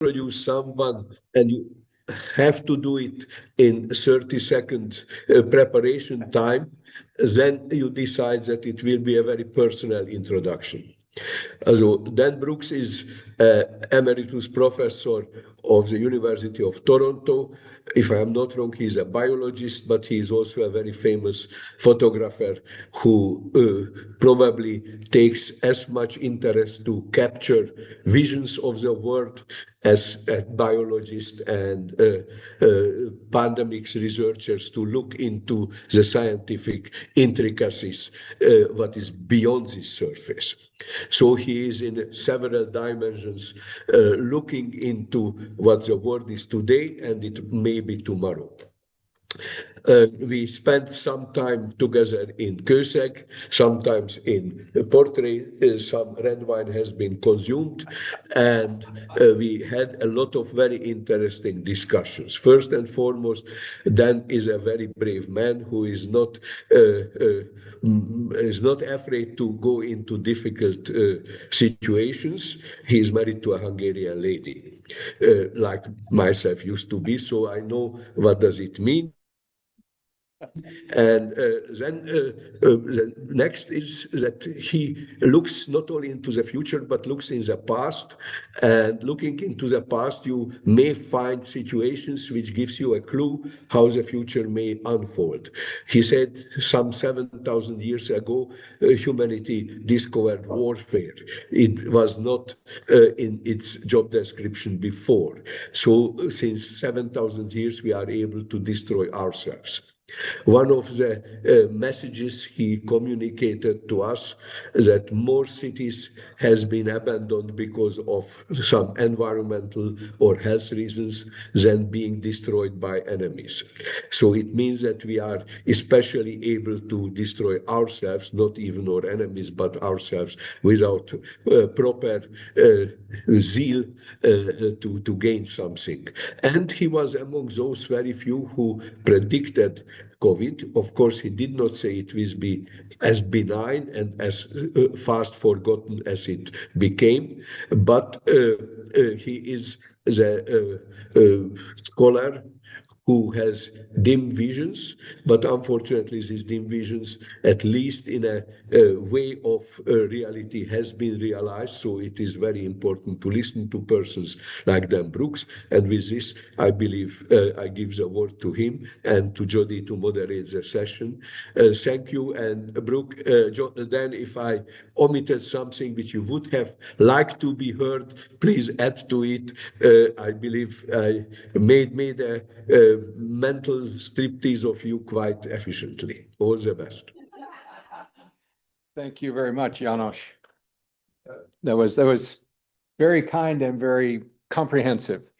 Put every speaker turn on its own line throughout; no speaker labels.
introduce someone and you have to do it in 30-second preparation time, then you decide that it will be a very personal introduction. Also, Dan Brooks is Emeritus Professor of the University of Toronto. If I am not wrong, he's a biologist, but he is also a very famous photographer who probably takes as much interest to capture visions of the world as biologists and pandemics researchers to look into the scientific intricacies, what is beyond this surface. So he is in several dimensions looking into what the world is today and it may be tomorrow. We spent some time together in Coercive, sometimes in Portrait. Some red wine has been consumed, and we had a lot of very interesting discussions. First and foremost, Dan is a very brave man who is not afraid to go into difficult situations. He is married to a Hungarian lady, like myself used to be, so I know what does it mean. And then the next is that he looks not only into the future, but looks in the past. And looking into the past, you may find situations which gives you a clue how the future may unfold. He said some 7,000 years ago, humanity discovered warfare. It was not in its job description before. So since 7,000 years, we are able to destroy ourselves. One of the messages he communicated to us that more cities has been abandoned because of some environmental or health reasons than being destroyed by enemies. So it means that we are especially able to destroy ourselves, not even our enemies, but ourselves without proper zeal to gain something. And he was among those very few who predicted COVID. Of course, he did not say it will be as benign and as fast forgotten as it became, but he is the scholar who has dim visions, but unfortunately these dim visions, at least in a way of reality, has been realized. So it is very important to listen to persons like Dan Brooks. And with this, I believe I give the word to him and to Jody to moderate the session. Thank you. And Brooke, Dan, if I omitted something which you would have liked to be heard, please add to it. I believe I made a mental striptease of you quite efficiently. All the best.
Thank you very much, János. That was very kind and very comprehensive.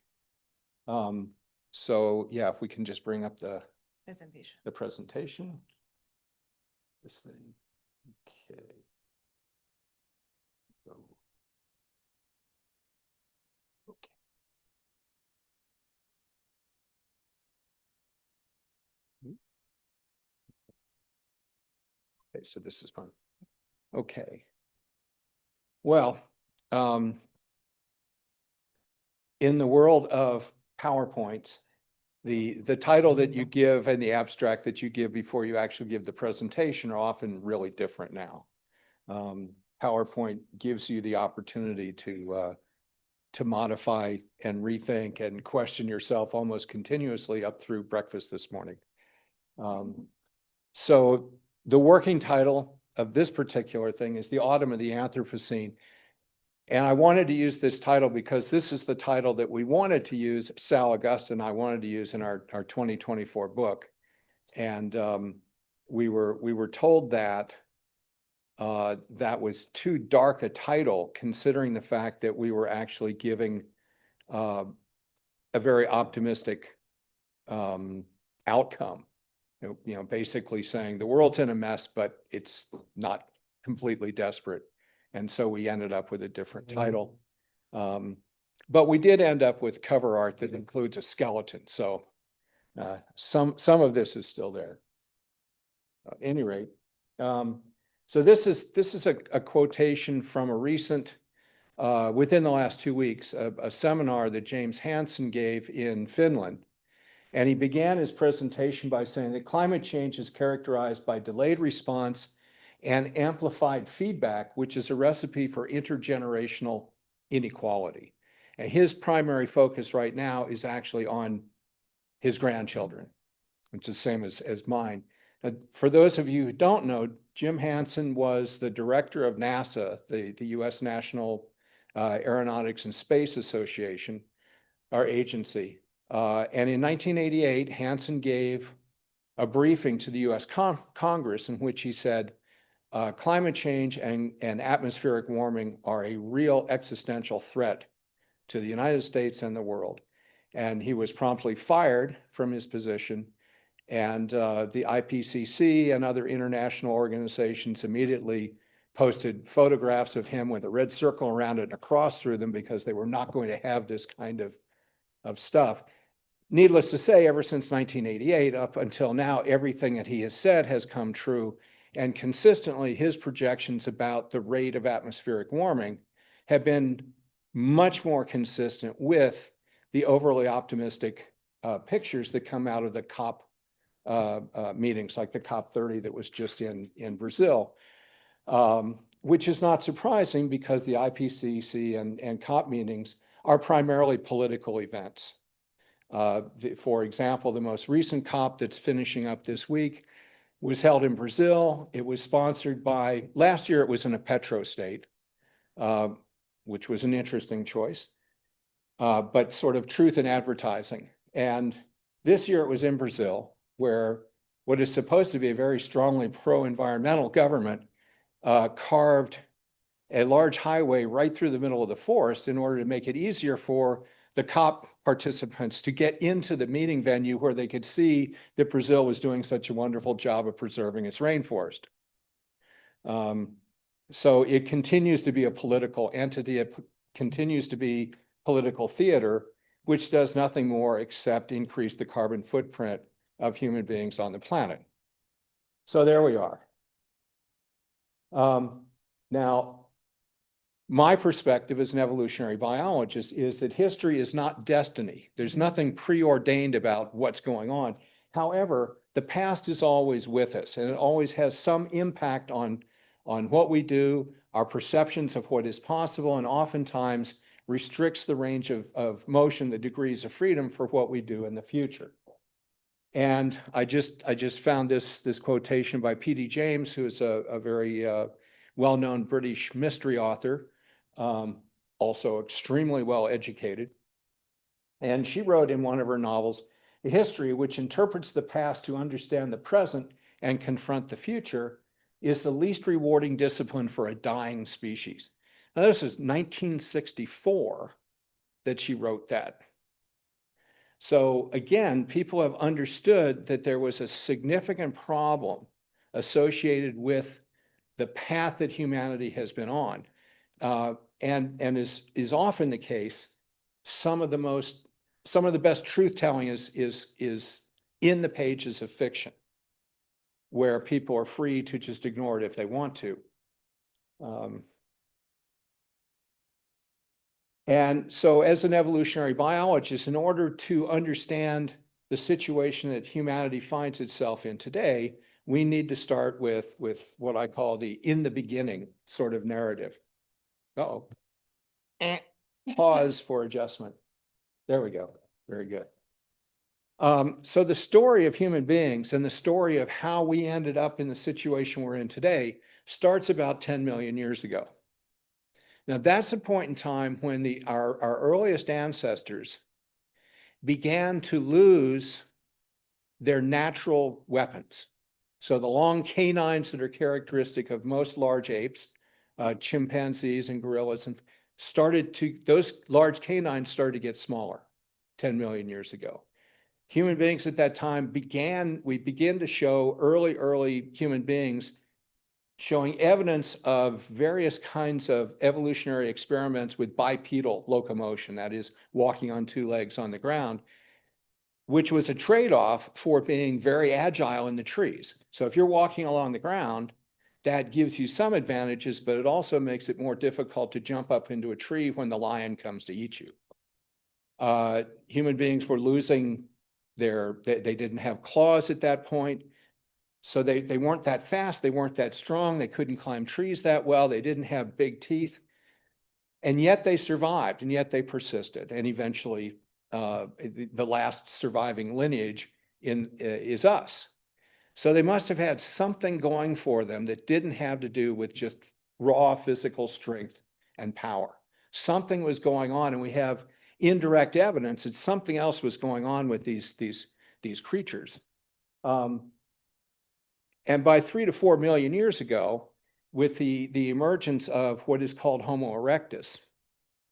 So yeah, if we can just bring up the presentation. This thing. Okay. So, okay. Okay, so this is fun. Okay. Well, in the world of PowerPoints, the title that you give and the abstract that you give before you actually give the presentation are often really different now. PowerPoint gives you the opportunity to modify and rethink and question yourself almost continuously up through breakfast this morning. So the working title of this particular thing is The Autumn of the Anthropocene. And I wanted to use this title because this is the title that we wanted to use, Sal Augusta and I wanted to use in our 2024 book. And we were told that that was too dark a title, considering the fact that we were actually giving a very optimistic outcome. You know, basically saying the world's in a mess, but it's not completely desperate. And so we ended up with a different title. But we did end up with cover art that includes a skeleton. So some of this is still there. At any rate, so this is a quotation from a recent within the last 2 weeks, a seminar that James Hansen gave in Finland. And he began his presentation by saying that climate change is characterized by delayed response and amplified feedback, which is a recipe for intergenerational inequality. And his primary focus right now is actually on his grandchildren, which is the same as mine. For those of you who don't know, Jim Hansen was the director of NASA, the US National Aeronautics and Space Association, our agency. And in 1988, Hansen gave a briefing to the US Congress in which he said, climate change and atmospheric warming are a real existential threat to the United States and the world. And he was promptly fired from his position. And the IPCC and other international organizations immediately posted photographs of him with a red circle around it and a cross through them because they were not going to have this kind of stuff. Needless to say, ever since 1988 up until now, everything that he has said has come true. And consistently, his projections about the rate of atmospheric warming have been much more consistent with the overly optimistic pictures that come out of the COP meetings, like the COP30 that was just in Brazil, which is not surprising because the IPCC and COP meetings are primarily political events. For example, the most recent COP that's finishing up this week was held in Brazil. It was sponsored by, last year it was in a petro state, which was an interesting choice, but sort of truth in advertising. And this year it was in Brazil, where what is supposed to be a very strongly pro-environmental government carved a large highway right through the middle of the forest in order to make it easier for the COP participants to get into the meeting venue where they could see that Brazil was doing such a wonderful job of preserving its rainforest. So it continues to be a political entity. It continues to be political theater, which does nothing more except increase the carbon footprint of human beings on the planet. So there we are. Now, my perspective as an evolutionary biologist is that history is not destiny. There's nothing preordained about what's going on. However, the past is always with us, and it always has some impact on what we do, our perceptions of what is possible, and oftentimes restricts the range of motion, the degrees of freedom for what we do in the future. And I just found this quotation by P.D. James, who is a very well-known British mystery author, also extremely well educated. And she wrote in one of her novels, "A history which interprets the past to understand the present and confront the future is the least rewarding discipline for a dying species." Now, this is 1964 that she wrote that. So again, people have understood that there was a significant problem associated with the path that humanity has been on. And is often the case, some of the best truth-telling is in the pages of fiction, where people are free to just ignore it if they want to. And so as an evolutionary biologist, in order to understand the situation that humanity finds itself in today, we need to start with what I call the in the beginning sort of narrative. Uh-oh. Pause for adjustment. There we go. Very good. So the story of human beings and the story of how we ended up in the situation we're in today starts about 10 million years ago. Now, that's a point in time when our earliest ancestors began to lose their natural weapons. So the long canines that are characteristic of most large apes, chimpanzees and gorillas, and those large canines started to get smaller 10 million years ago. Human beings at that time we began to show early human beings showing evidence of various kinds of evolutionary experiments with bipedal locomotion, that is, walking on two legs on the ground, which was a trade-off for being very agile in the trees. So if you're walking along the ground, that gives you some advantages, but it also makes it more difficult to jump up into a tree when the lion comes to eat you. Human beings were losing they didn't have claws at that point. So they weren't that fast, they weren't that strong, they couldn't climb trees that well, they didn't have big teeth. And yet they survived, and yet they persisted. And eventually, the last surviving lineage is us. So they must have had something going for them that didn't have to do with just raw physical strength and power. Something was going on, and we have indirect evidence that something else was going on with these creatures. And by 3 to 4 million years ago, with the emergence of what is called Homo erectus,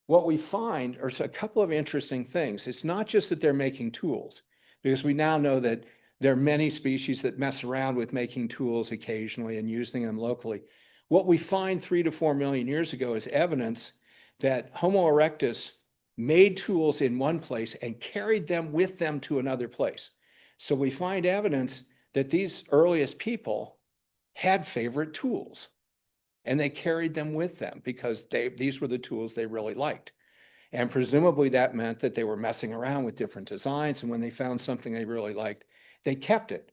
what we find are a couple of interesting things. It's not just that they're making tools, because we now know that there are many species that mess around with making tools occasionally and using them locally. What we find 3 to 4 million years ago is evidence that Homo erectus made tools in one place and carried them with them to another place. So we find evidence that these earliest people had favorite tools, and they carried them with them because these were the tools they really liked. And presumably that meant that they were messing around with different designs, and when they found something they really liked, they kept it.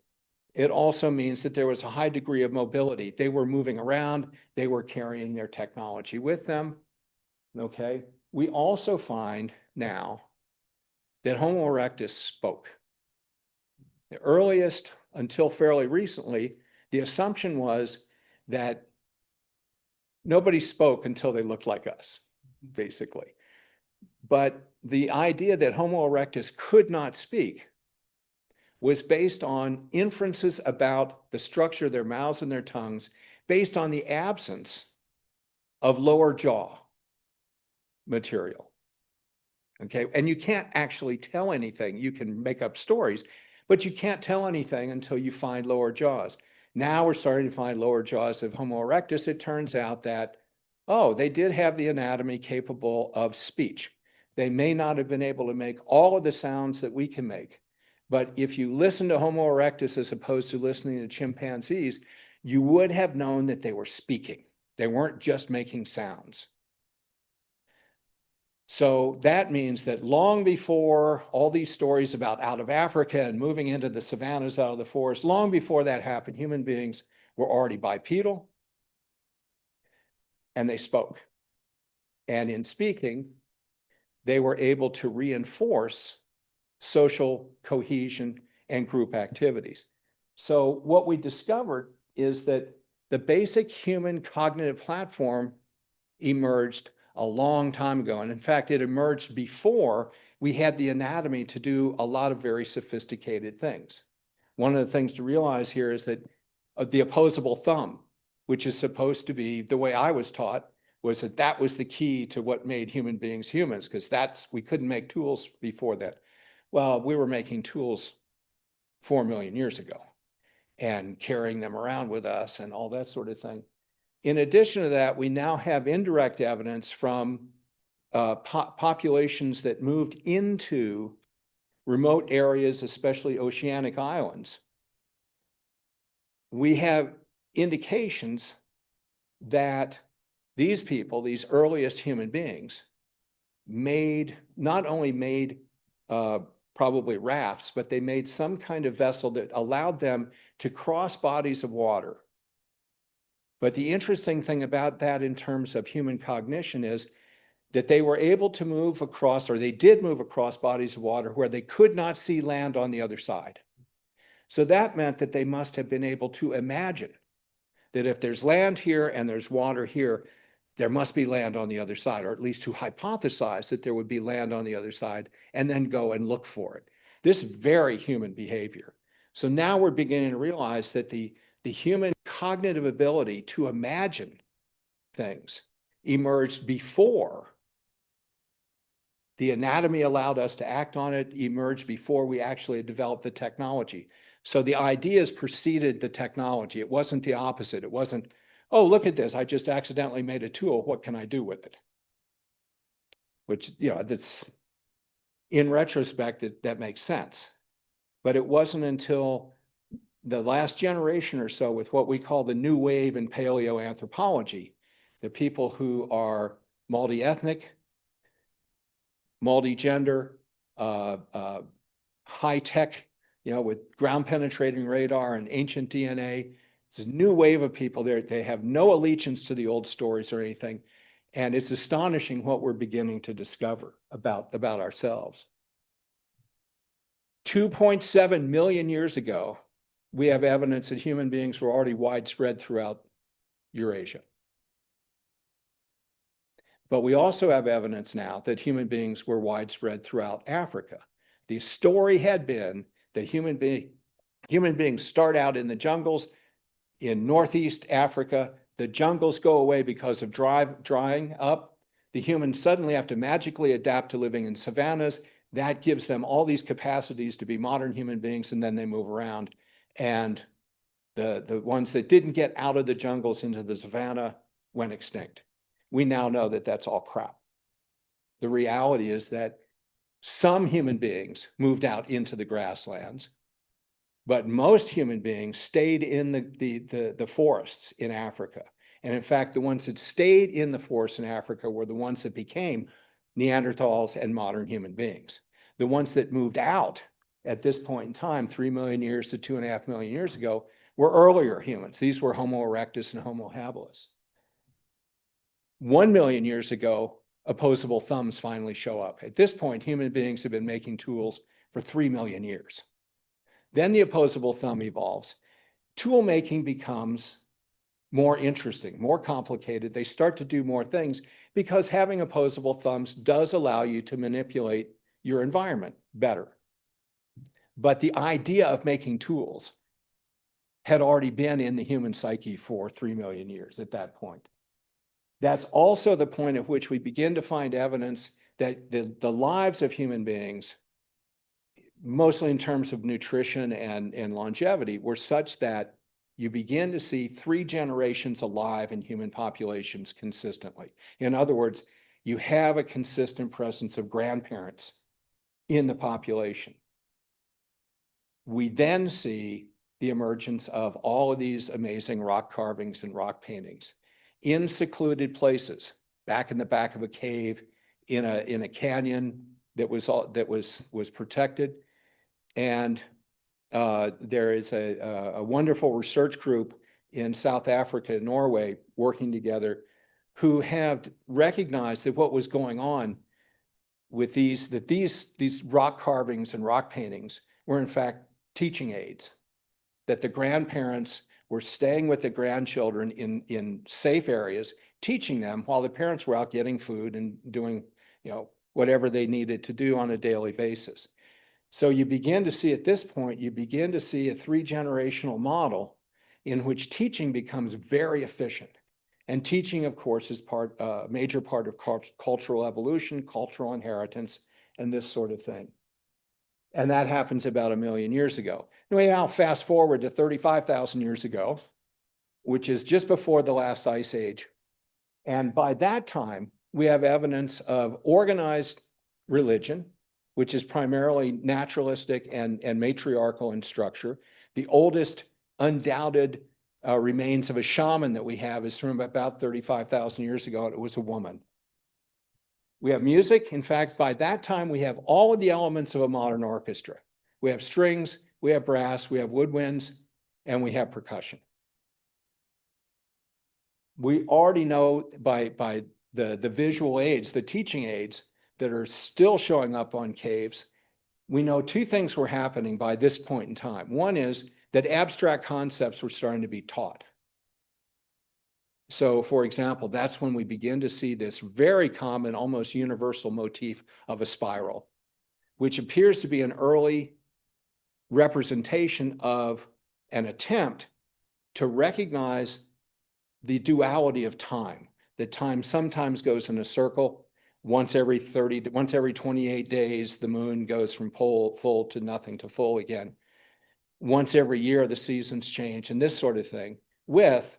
It also means that there was a high degree of mobility. They were moving around, they were carrying their technology with them, okay? We also find now that Homo erectus spoke. The earliest, until fairly recently, the assumption was that nobody spoke until they looked like us, basically. But the idea that Homo erectus could not speak was based on inferences about the structure of their mouths and their tongues, based on the absence of lower jaw material. Okay, and you can't actually tell anything. You can make up stories, but you can't tell anything until you find lower jaws. Now we're starting to find lower jaws of Homo erectus. It turns out that, oh, they did have the anatomy capable of speech. They may not have been able to make all of the sounds that we can make, but if you listen to Homo erectus as opposed to listening to chimpanzees, you would have known that they were speaking. They weren't just making sounds. So that means that long before all these stories about out of Africa and moving into the savannas out of the forest, long before that happened, human beings were already bipedal, and they spoke. And in speaking, they were able to reinforce social cohesion and group activities. So what we discovered is that the basic human cognitive platform emerged a long time ago. And in fact, it emerged before we had the anatomy to do a lot of very sophisticated things. One of the things to realize here is that the opposable thumb, which is supposed to be, the way I was taught, was that that was the key to what made human beings humans, because we couldn't make tools before that. Well, we were making tools 4 million years ago and carrying them around with us and all that sort of thing. In addition to that, we now have indirect evidence from populations that moved into remote areas, especially oceanic islands. We have indications that these people, these earliest human beings, not only made probably rafts, but they made some kind of vessel that allowed them to cross bodies of water. But the interesting thing about that in terms of human cognition is that they were able to move across, or they did move across bodies of water where they could not see land on the other side. So that meant that they must have been able to imagine that if there's land here and there's water here, there must be land on the other side, or at least to hypothesize that there would be land on the other side and then go and look for it. This is very human behavior. So now we're beginning to realize that the human cognitive ability to imagine things emerged before the anatomy allowed us to act on it, emerged before we actually developed the technology. So the ideas preceded the technology. It wasn't the opposite. It wasn't, oh, look at this, I just accidentally made a tool, what can I do with it? Which, that's, in retrospect, that makes sense. But it wasn't until the last generation or so with what we call the new wave in paleoanthropology, the people who are multi-ethnic, multi-gender, high-tech, with ground-penetrating radar and ancient DNA. It's a new wave of people there. They have no allegiance to the old stories or anything. And it's astonishing what we're beginning to discover about ourselves. 2.7 million years ago, we have evidence that human beings were already widespread throughout Eurasia. But we also have evidence now that human beings were widespread throughout Africa. The story had been that human beings start out in the jungles in Northeast Africa. The jungles go away because of drying up. The humans suddenly have to magically adapt to living in savannas. That gives them all these capacities to be modern human beings, and then they move around. And the ones that didn't get out of the jungles into the savanna went extinct. We now know that that's all crap. The reality is that some human beings moved out into the grasslands, but most human beings stayed in the forests in Africa. And in fact, the ones that stayed in the forests in Africa were the ones that became Neanderthals and modern human beings. The ones that moved out at this point in time, 3 million years to 2.5 million years ago, were earlier humans. These were Homo erectus and Homo habilis. 1 million years ago, opposable thumbs finally show up. At this point, human beings have been making tools for 3 million years. Then the opposable thumb evolves. Tool making becomes more interesting, more complicated. They start to do more things because having opposable thumbs does allow you to manipulate your environment better. But the idea of making tools had already been in the human psyche for 3 million years at that point. That's also the point at which we begin to find evidence that the lives of human beings, mostly in terms of nutrition and longevity, were such that you begin to see 3 generations alive in human populations consistently. In other words, you have a consistent presence of grandparents in the population. We then see the emergence of all of these amazing rock carvings and rock paintings in secluded places, back in the back of a cave, in a canyon that was protected. And there is a wonderful research group in South Africa and Norway working together who have recognized that what was going on with these rock carvings and rock paintings were in fact teaching aids, that the grandparents were staying with the grandchildren in safe areas, teaching them while the parents were out getting food and doing, whatever they needed to do on a daily basis. So you begin to see at this point, you begin to see a 3-generational model in which teaching becomes very efficient. And teaching, of course, is a major part of cultural evolution, cultural inheritance, and this sort of thing. And that happens about 1 million years ago. Now fast forward to 35,000 years ago, which is just before the last ice age. And by that time, we have evidence of organized religion, which is primarily naturalistic and matriarchal in structure. The oldest undoubted remains of a shaman that we have is from about 35,000 years ago, and it was a woman. We have music. In fact, by that time, we have all of the elements of a modern orchestra. We have strings, we have brass, we have woodwinds, and we have percussion. We already know by the visual aids, the teaching aids that are still showing up on caves, we know 2 things were happening by this point in time. One is that abstract concepts were starting to be taught. So, for example, that's when we begin to see this very common, almost universal motif of a spiral, which appears to be an early representation of an attempt to recognize the duality of time, that time sometimes goes in a circle. Once every 28 days, the moon goes from full to nothing to full again. Once every year, the seasons change, and this sort of thing, with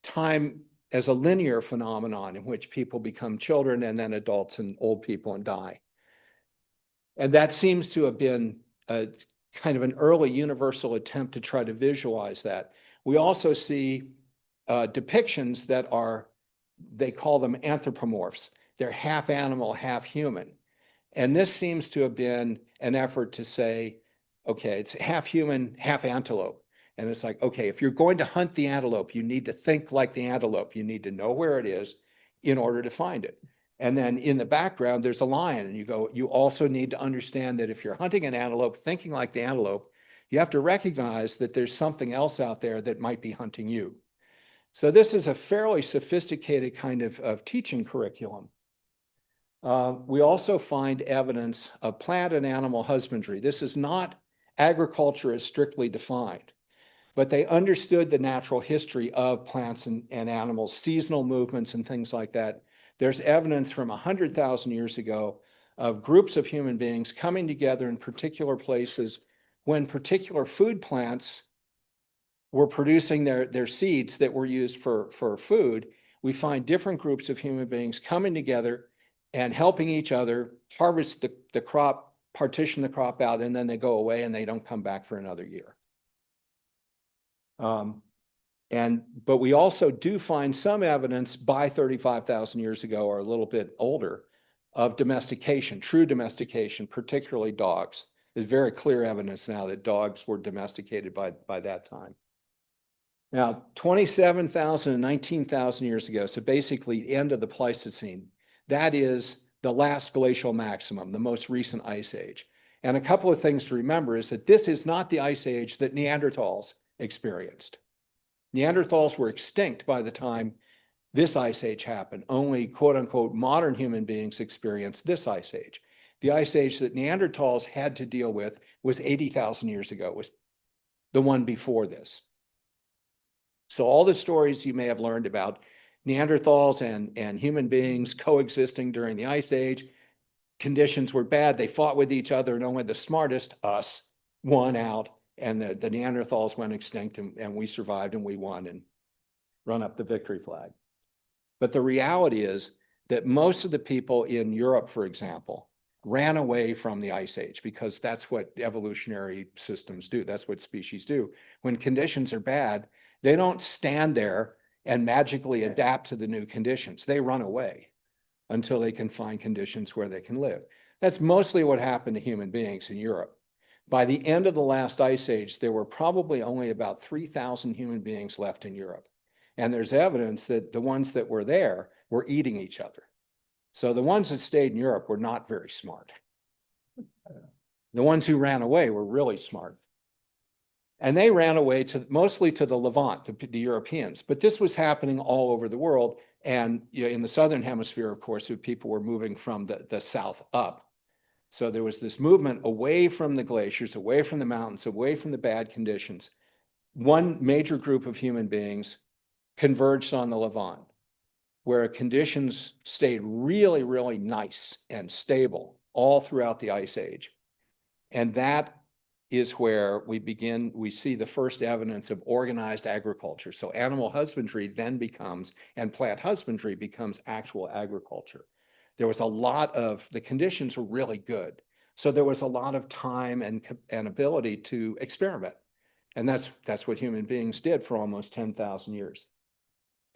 time as a linear phenomenon in which people become children and then adults and old people and die. And that seems to have been kind of an early universal attempt to try to visualize that. We also see depictions that are, they call them anthropomorphs. They're half animal, half human. And this seems to have been an effort to say, okay, it's half human, half antelope. And it's like, okay, if you're going to hunt the antelope, you need to think like the antelope. You need to know where it is in order to find it. And then in the background, there's a lion. And you go, you also need to understand that if you're hunting an antelope, thinking like the antelope, you have to recognize that there's something else out there that might be hunting you. So this is a fairly sophisticated kind of teaching curriculum. We also find evidence of plant and animal husbandry. This is not agriculture as strictly defined, but they understood the natural history of plants and animals, seasonal movements and things like that. There's evidence from 100,000 years ago of groups of human beings coming together in particular places when particular food plants were producing their seeds that were used for food. We find different groups of human beings coming together and helping each other harvest the crop, partition the crop out, and then they go away and they don't come back for another year. But we also do find some evidence by 35,000 years ago or a little bit older of domestication, true domestication, particularly dogs. There's very clear evidence now that dogs were domesticated by that time. Now, 27,000 and 19,000 years ago, so basically the end of the Pleistocene, that is the last glacial maximum, the most recent ice age. And a couple of things to remember is that this is not the ice age that Neanderthals experienced. Neanderthals were extinct by the time this ice age happened. Only quote unquote modern human beings experienced this ice age. The ice age that Neanderthals had to deal with was 80,000 years ago, was the one before this. So all the stories you may have learned about Neanderthals and human beings coexisting during the ice age, conditions were bad, they fought with each other, and only the smartest, us, won out, and the Neanderthals went extinct, and we survived and we won and run up the victory flag. But the reality is that most of the people in Europe, for example, ran away from the ice age because that's what evolutionary systems do. That's what species do. When conditions are bad, they don't stand there and magically adapt to the new conditions. They run away until they can find conditions where they can live. That's mostly what happened to human beings in Europe. By the end of the last ice age, there were probably only about 3,000 human beings left in Europe. And there's evidence that the ones that were there were eating each other. So the ones that stayed in Europe were not very smart. The ones who ran away were really smart. And they ran away mostly to the Levant, the Europeans. But this was happening all over the world. And in the Southern Hemisphere, of course, people were moving from the south up. So there was this movement away from the glaciers, away from the mountains, away from the bad conditions. One major group of human beings converged on the Levant, where conditions stayed really, really nice and stable all throughout the ice age. And that is where we see the first evidence of organized agriculture. So animal husbandry then becomes, and plant husbandry becomes actual agriculture. There was a lot of, the conditions were really good. So there was a lot of time and ability to experiment. And that's what human beings did for almost 10,000 years.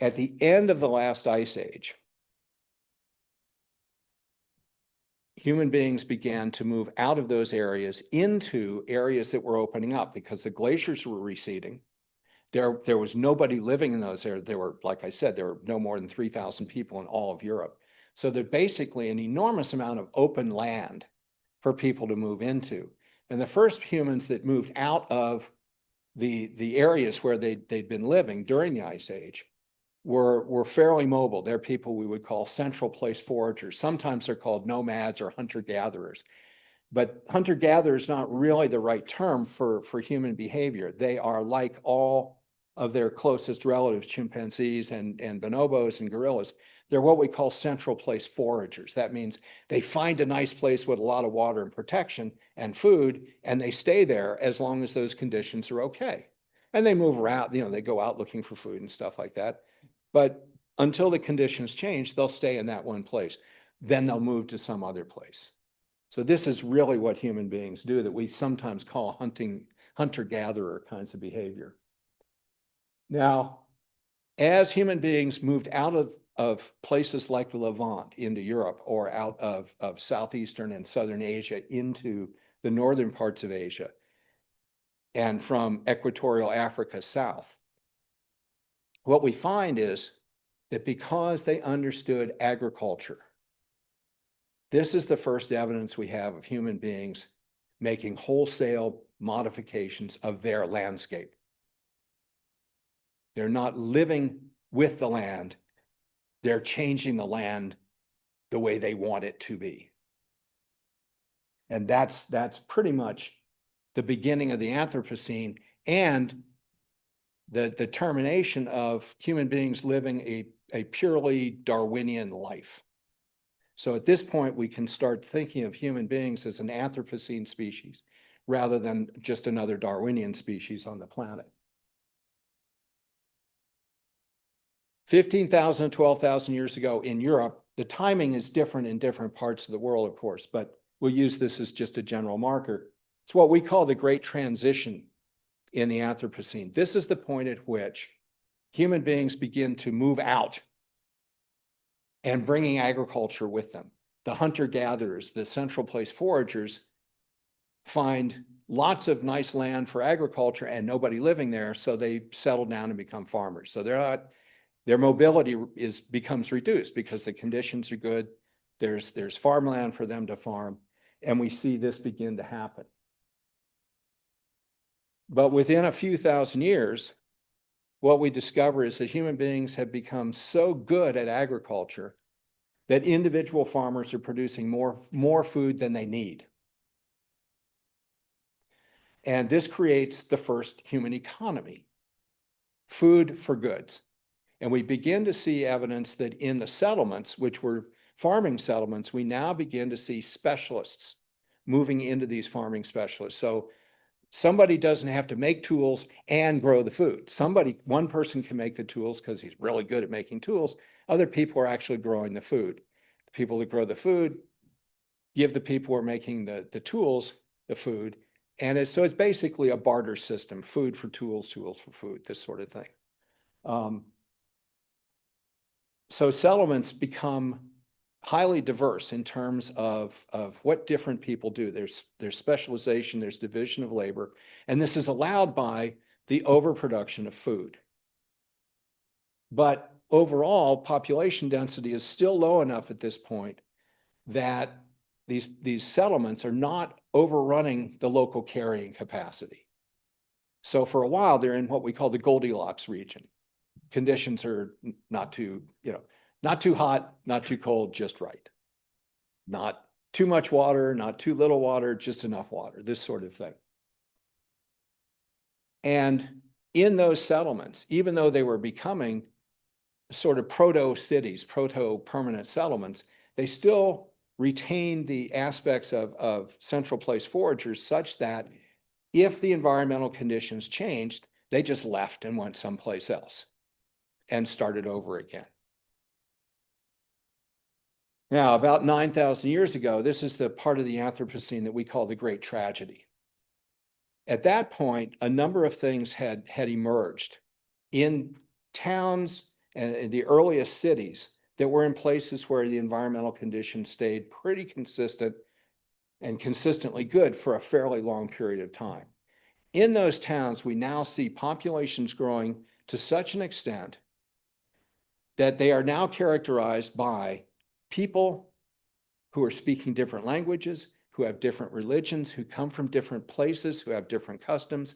At the end of the last ice age, human beings began to move out of those areas into areas that were opening up because the glaciers were receding. There was nobody living in those areas. There were, like I said, there were no more than 3,000 people in all of Europe. So there's basically an enormous amount of open land for people to move into. And the first humans that moved out of the areas where they'd been living during the ice age were fairly mobile. They're people we would call central place foragers. Sometimes they're called nomads or hunter-gatherers. But hunter-gatherer is not really the right term for human behavior. They are like all of their closest relatives, chimpanzees and bonobos and gorillas. They're what we call central place foragers. That means they find a nice place with a lot of water and protection and food, and they stay there as long as those conditions are okay. And they move around, they go out looking for food and stuff like that. But until the conditions change, they'll stay in that one place. Then they'll move to some other place. So this is really what human beings do that we sometimes call hunter-gatherer kinds of behavior. Now, as human beings moved out of places like the Levant into Europe, or out of Southeastern and Southern Asia into the northern parts of Asia, and from equatorial Africa south, what we find is that because they understood agriculture, this is the first evidence we have of human beings making wholesale modifications of their landscape. They're not living with the land, they're changing the land the way they want it to be. And that's pretty much the beginning of the Anthropocene and the termination of human beings living a purely Darwinian life. So at this point, we can start thinking of human beings as an Anthropocene species rather than just another Darwinian species on the planet. 15,000, 12,000 years ago in Europe, the timing is different in different parts of the world, of course, but we'll use this as just a general marker. It's what we call the Great Transition in the Anthropocene. This is the point at which human beings begin to move out and bringing agriculture with them. The hunter-gatherers, the central place foragers, find lots of nice land for agriculture and nobody living there, so they settle down and become farmers. So their mobility becomes reduced because the conditions are good. There's farmland for them to farm, and we see this begin to happen. But within a few thousand years, what we discover is that human beings have become so good at agriculture that individual farmers are producing more food than they need. And this creates the first human economy, food for goods. And we begin to see evidence that in the settlements, which were farming settlements, we now begin to see specialists moving into these farming specialists. So somebody doesn't have to make tools and grow the food. One person can make the tools because he's really good at making tools. Other people are actually growing the food. The people that grow the food give the people who are making the tools the food. And so it's basically a barter system, food for tools, tools for food, this sort of thing. So settlements become highly diverse in terms of what different people do. There's specialization, there's division of labor, and this is allowed by the overproduction of food. But overall, population density is still low enough at this point that these settlements are not overrunning the local carrying capacity. So for a while, they're in what we call the Goldilocks region. Conditions are not too hot, not too cold, just right. Not too much water, not too little water, just enough water, this sort of thing. And in those settlements, even though they were becoming sort of proto-cities, proto-permanent settlements, they still retained the aspects of central place foragers such that if the environmental conditions changed, they just left and went someplace else and started over again. Now, about 9,000 years ago, this is the part of the Anthropocene that we call the Great Tragedy. At that point, a number of things had emerged in towns and the earliest cities that were in places where the environmental conditions stayed pretty consistent and consistently good for a fairly long period of time. In those towns, we now see populations growing to such an extent that they are now characterized by people who are speaking different languages, who have different religions, who come from different places, who have different customs.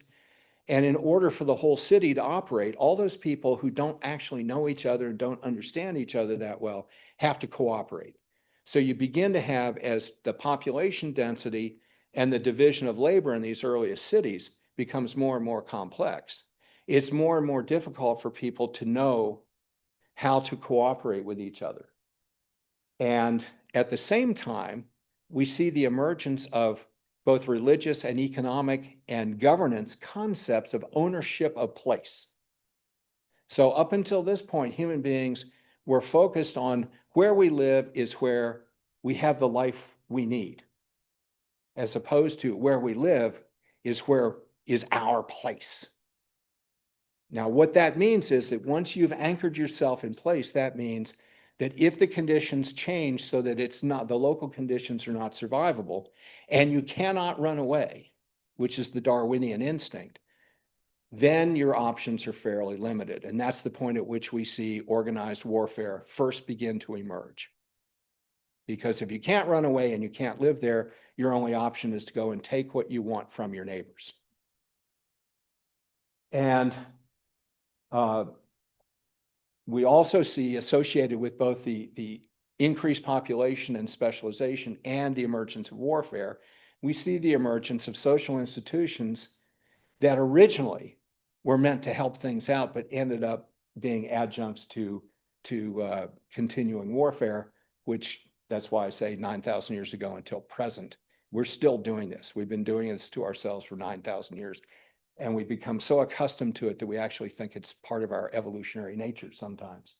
And in order for the whole city to operate, all those people who don't actually know each other and don't understand each other that well have to cooperate. So you begin to have, as the population density and the division of labor in these earliest cities becomes more and more complex, it's more and more difficult for people to know how to cooperate with each other. And at the same time, we see the emergence of both religious and economic and governance concepts of ownership of place. So up until this point, human beings were focused on where we live is where we have the life we need. as opposed to where we live is where is our place. Now, what that means is that once you've anchored yourself in place, that means that if the conditions change so that it's not, the local conditions are not survivable, and you cannot run away, which is the Darwinian instinct, then your options are fairly limited. And that's the point at which we see organized warfare first begin to emerge. Because if you can't run away and you can't live there, your only option is to go and take what you want from your neighbors. And we also see associated with both the increased population and specialization and the emergence of warfare, we see the emergence of social institutions that originally were meant to help things out, but ended up being adjuncts to continuing warfare, which that's why I say 9,000 years ago until present. We're still doing this. We've been doing this to ourselves for 9,000 years. And we become so accustomed to it that we actually think it's part of our evolutionary nature sometimes.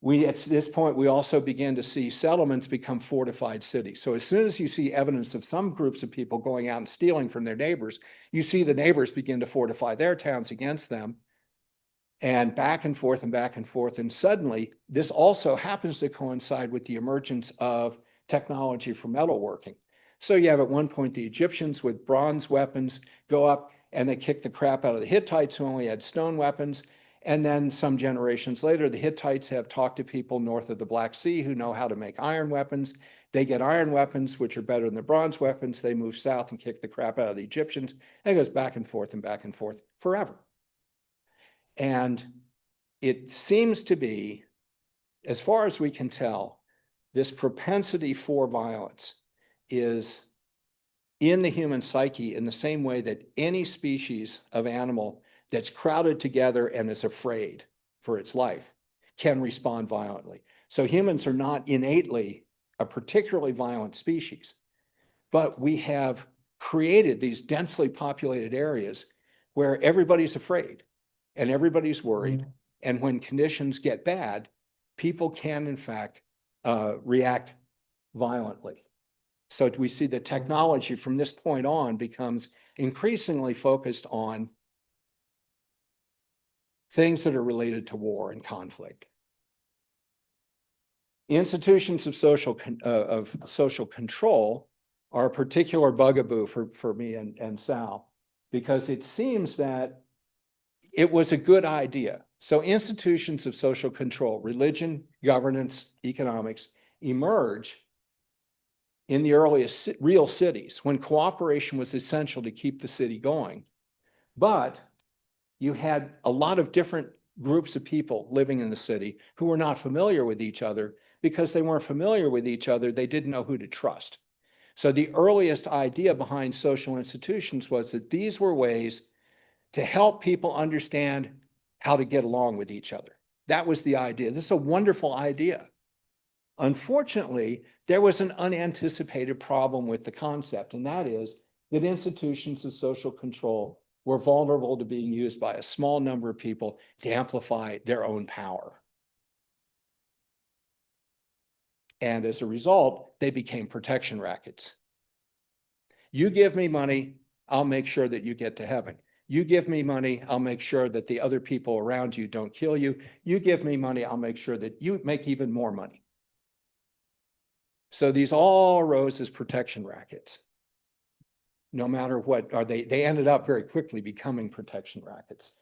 At this point, we also begin to see settlements become fortified cities. So as soon as you see evidence of some groups of people going out and stealing from their neighbors, you see the neighbors begin to fortify their towns against them, and back and forth and back and forth. And suddenly, this also happens to coincide with the emergence of technology for metalworking. So you have at one point the Egyptians with bronze weapons go up and they kick the crap out of the Hittites who only had stone weapons. And then some generations later, the Hittites have talked to people north of the Black Sea who know how to make iron weapons. They get iron weapons, which are better than the bronze weapons. They move south and kick the crap out of the Egyptians. And it goes back and forth forever. And it seems to be, as far as we can tell, this propensity for violence is in the human psyche in the same way that any species of animal that's crowded together and is afraid for its life can respond violently. So humans are not innately a particularly violent species, but we have created these densely populated areas where everybody's afraid and everybody's worried. And when conditions get bad, people can, in fact, react violently. So we see that technology from this point on becomes increasingly focused on things that are related to war and conflict. Institutions of social control are a particular bugaboo for me and Sal, because it seems that it was a good idea. So institutions of social control, religion, governance, economics, emerge in the earliest real cities when cooperation was essential to keep the city going. But you had a lot of different groups of people living in the city who were not familiar with each other. Because they weren't familiar with each other, they didn't know who to trust. So the earliest idea behind social institutions was that these were ways to help people understand how to get along with each other. That was the idea. This is a wonderful idea. Unfortunately, there was an unanticipated problem with the concept, and that is that institutions of social control were vulnerable to being used by a small number of people to amplify their own power. And as a result, they became protection rackets. You give me money, I'll make sure that you get to heaven. You give me money, I'll make sure that the other people around you don't kill you. You give me money, I'll make sure that you make even more money. So these all arose as protection rackets. No matter what, they ended up very quickly becoming protection rackets.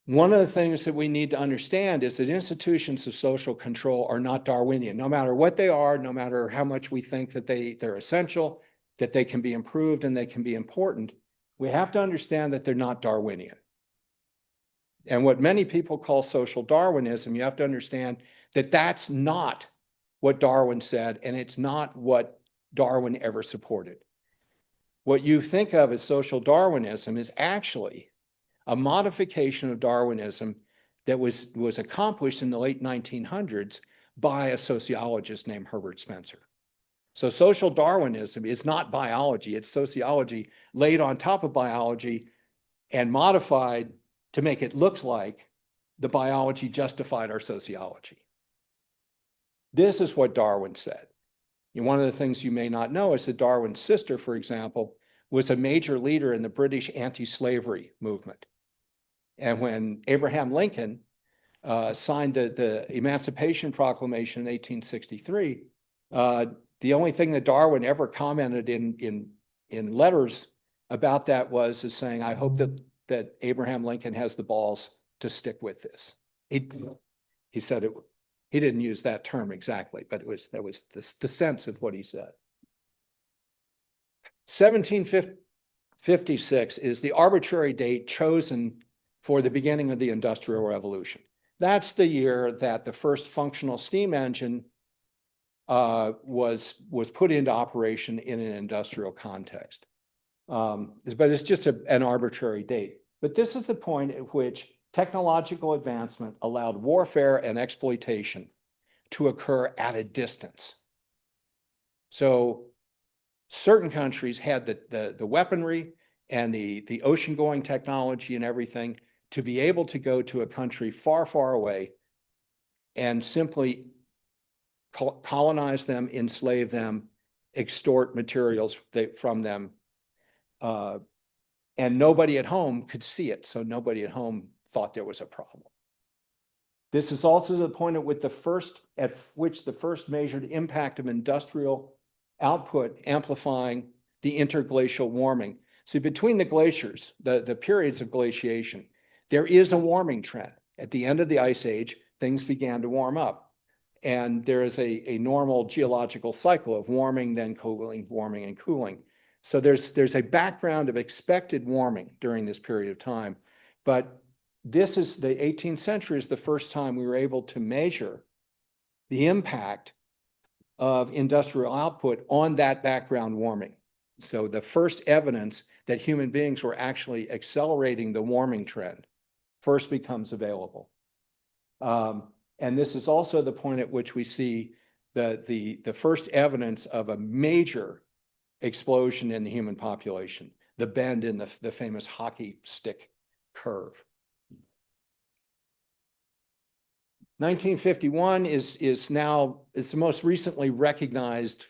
One of the things that we need to understand is that institutions of social control are not Darwinian. No matter what they are, no matter how much we think that they're essential, that they can be improved and they can be important, we have to understand that they're not Darwinian. And what many people call social Darwinism, you have to understand that that's not what Darwin said, and it's not what Darwin ever supported. What you think of as social Darwinism is actually a modification of Darwinism that was accomplished in the late 1900s by a sociologist named Herbert Spencer. So social Darwinism is not biology, it's sociology laid on top of biology and modified to make it look like the biology justified our sociology. This is what Darwin said. One of the things you may not know is that Darwin's sister, for example, was a major leader in the British anti-slavery movement. And when Abraham Lincoln signed the Emancipation Proclamation in 1863, the only thing that Darwin ever commented in letters about that was saying, I hope that Abraham Lincoln has the balls to stick with this. He said it. He didn't use that term exactly, but that was the sense of what he said. 1756 is the arbitrary date chosen for the beginning of the Industrial Revolution. That's the year that the first functional steam engine was put into operation in an industrial context. But it's just an arbitrary date. But this is the point at which technological advancement allowed warfare and exploitation to occur at a distance. So certain countries had the weaponry and the ocean-going technology and everything to be able to go to a country far, far away and simply colonize them, enslave them, extort materials from them. And nobody at home could see it, so nobody at home thought there was a problem. This is also the point at which the first measured impact of industrial output amplifying the interglacial warming. See, between the glaciers, the periods of glaciation, there is a warming trend. At the end of the Ice Age, things began to warm up. And there is a normal geological cycle of warming, then cooling, warming, and cooling. So there's a background of expected warming during this period of time. But this is the 18th century is the first time we were able to measure the impact of industrial output on that background warming. So the first evidence that human beings were actually accelerating the warming trend first becomes available. And this is also the point at which we see the first evidence of a major explosion in the human population, the bend in the famous hockey stick curve. 1951 is the most recently recognized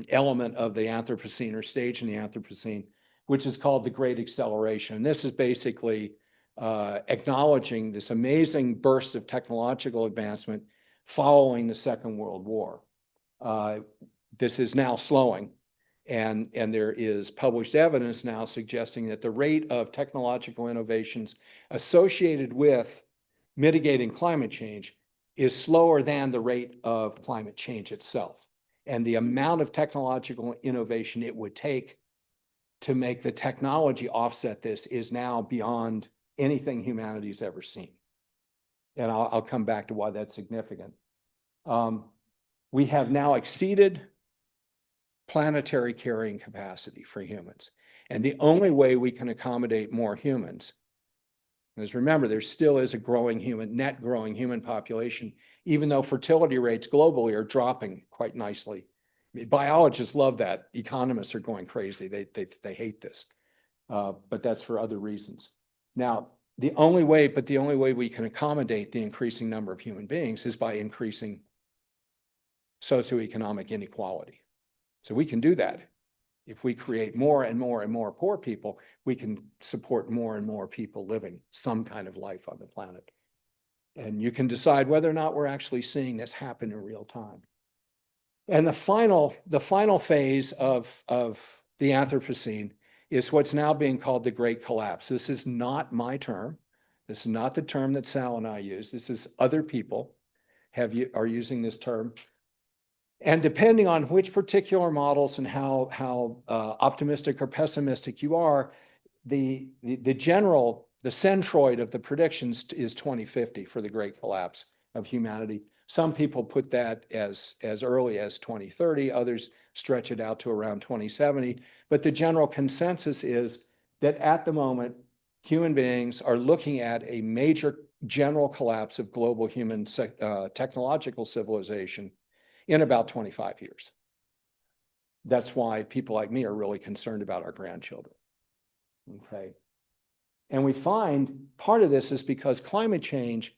element of the Anthropocene or stage in the Anthropocene, which is called the Great Acceleration. And this is basically acknowledging this amazing burst of technological advancement following the Second World War. This is now slowing, and there is published evidence now suggesting that the rate of technological innovations associated with mitigating climate change is slower than the rate of climate change itself. And the amount of technological innovation it would take to make the technology offset this is now beyond anything humanity's ever seen. And I'll come back to why that's significant. We have now exceeded planetary carrying capacity for humans. And the only way we can accommodate more humans, because remember, there still is a net growing human population, even though fertility rates globally are dropping quite nicely. Biologists love that. Economists are going crazy. They hate this, but that's for other reasons. Now, the only way we can accommodate the increasing number of human beings is by increasing socioeconomic inequality. So we can do that. If we create more and more and more poor people, we can support more and more people living some kind of life on the planet. And you can decide whether or not we're actually seeing this happen in real time. And the final phase of the Anthropocene is what's now being called the Great Collapse. This is not my term. This is not the term that Sal and I use. This is other people are using this term. And depending on which particular models and how optimistic or pessimistic you are, the centroid of the predictions is 2050 for the Great Collapse of humanity. Some people put that as early as 2030, others stretch it out to around 2070. But the general consensus is that at the moment, human beings are looking at a major general collapse of global human technological civilization in about 25 years. That's why people like me are really concerned about our grandchildren. Okay. And we find part of this is because climate change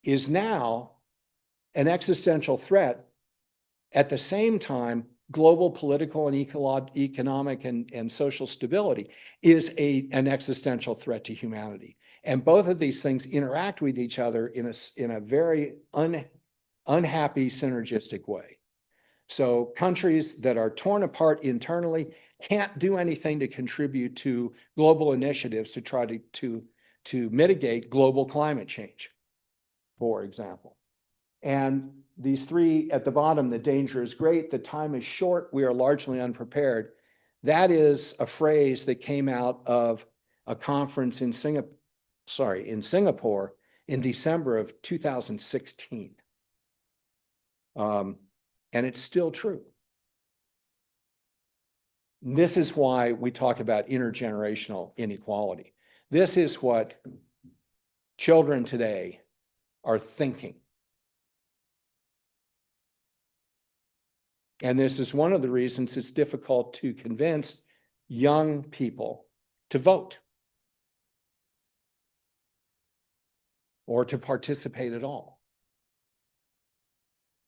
is now an existential threat At the same time, global political and economic and social stability is an existential threat to humanity. And both of these things interact with each other in a very unhappy synergistic way. So countries that are torn apart internally can't do anything to contribute to global initiatives to try to mitigate global climate change, for example. And these three at the bottom, the danger is great, the time is short, we are largely unprepared. That is a phrase that came out of a conference in Singapore in December of 2016. And it's still true. This is why we talk about intergenerational inequality. This is what children today are thinking. And this is one of the reasons it's difficult to convince young people to vote or to participate at all.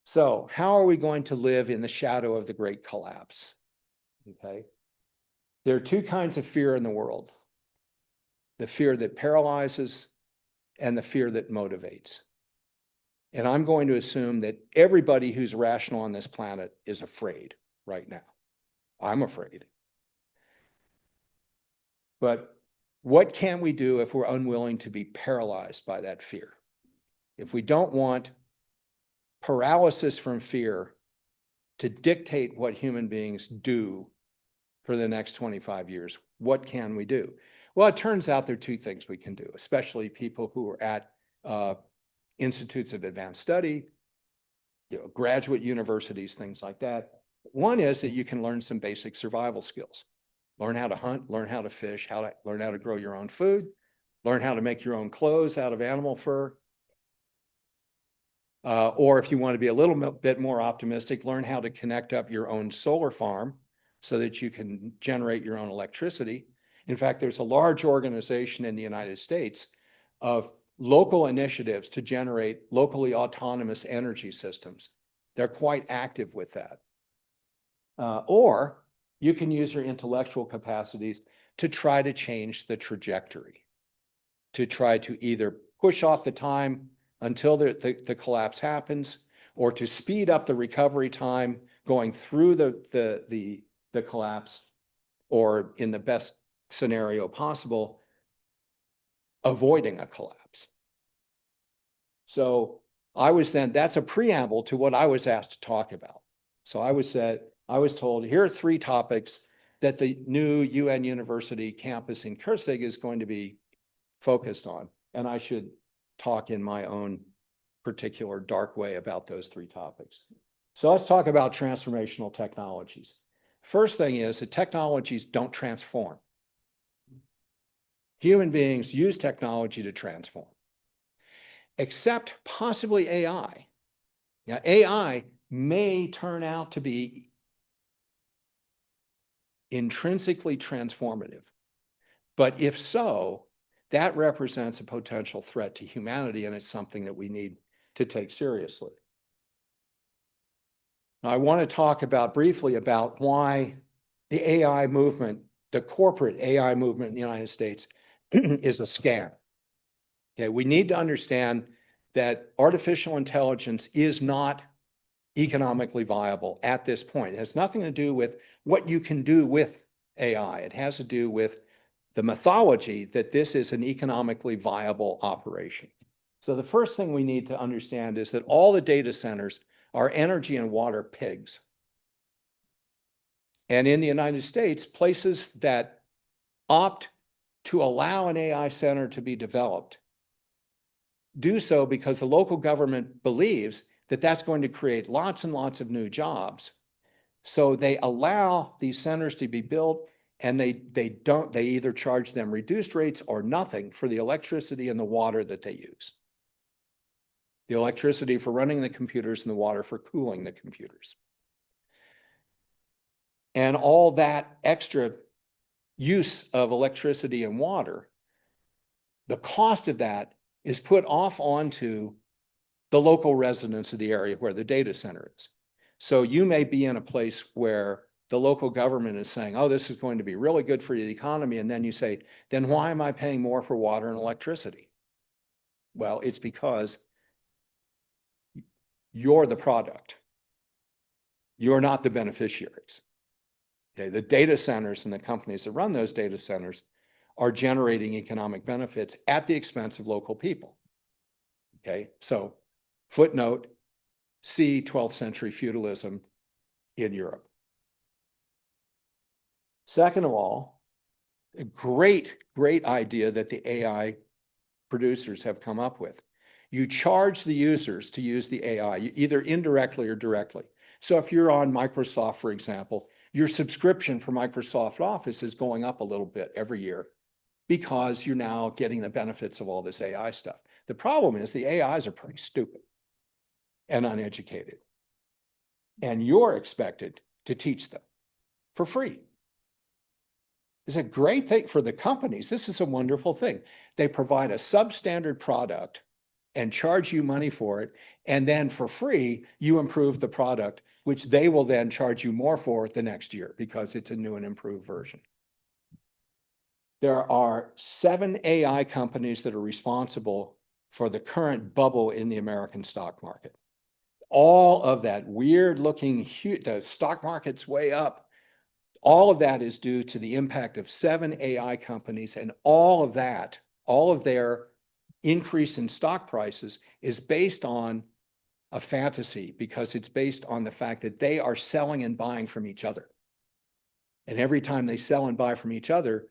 So how are we going to live in the shadow of the great collapse? Okay. There are two kinds of fear in the world: the fear that paralyzes and the fear that motivates. And I'm going to assume that everybody who's rational on this planet is afraid right now. I'm afraid. But what can we do if we're unwilling to be paralyzed by that fear? If we don't want paralysis from fear to dictate what human beings do for the next 25 years, what can we do? Well, it turns out there are two things we can do, especially people who are at institutes of advanced study, graduate universities, things like that. One is that you can learn some basic survival skills. Learn how to hunt, learn how to fish, learn how to grow your own food, learn how to make your own clothes out of animal fur. Or if you want to be a little bit more optimistic, learn how to connect up your own solar farm so that you can generate your own electricity. In fact, there's a large organization in the United States of local initiatives to generate locally autonomous energy systems. They're quite active with that. Or you can use your intellectual capacities to try to change the trajectory, to try to either push off the time until the collapse happens, or to speed up the recovery time going through the collapse, or in the best scenario possible, avoiding a collapse. So that's a preamble to what I was asked to talk about. So I was told, here are three topics that the new UN University campus in Coercive is going to be focused on. And I should talk in my own particular dark way about those three topics. So let's talk about transformational technologies. First thing is that technologies don't transform. Human beings use technology to transform, except possibly AI. Now, AI may turn out to be intrinsically transformative, but if so, that represents a potential threat to humanity, and it's something that we need to take seriously. Now, I want to talk briefly about why the AI movement, the corporate AI movement in the United States, is a scam. Okay, we need to understand that artificial intelligence is not economically viable at this point. It has nothing to do with what you can do with AI. It has to do with the mythology that this is an economically viable operation. So the first thing we need to understand is that all the data centers are energy and water pigs. And in the United States, places that opt to allow an AI center to be developed do so because the local government believes that that's going to create lots and lots of new jobs. So they allow these centers to be built, and they either charge them reduced rates or nothing for the electricity and the water that they use. The electricity for running the computers and the water for cooling the computers. And all that extra use of electricity and water, the cost of that is put off onto the local residents of the area where the data center is. So you may be in a place where the local government is saying, oh, this is going to be really good for the economy. And then you say, then why am I paying more for water and electricity? Well, it's because you're the product. You're not the beneficiaries. Okay, the data centers and the companies that run those data centers are generating economic benefits at the expense of local people. Okay, so footnote, see 12th century feudalism in Europe. Second of all, a great idea that the AI producers have come up with. You charge the users to use the AI, either indirectly or directly. So if you're on Microsoft, for example, your subscription for Microsoft Office is going up a little bit every year because you're now getting the benefits of all this AI stuff. The problem is the AIs are pretty stupid and uneducated, and you're expected to teach them for free. It's a great thing for the companies. This is a wonderful thing. They provide a substandard product and charge you money for it, and then for free, you improve the product, which they will then charge you more for the next year because it's a new and improved version. There are 7 AI companies that are responsible for the current bubble in the American stock market. All of that weird looking, the stock market's way up. All of that is due to the impact of 7 AI companies, and all of that, all of their increase in stock prices is based on a fantasy because it's based on the fact that they are selling and buying from each other. And every time they sell and buy from each other,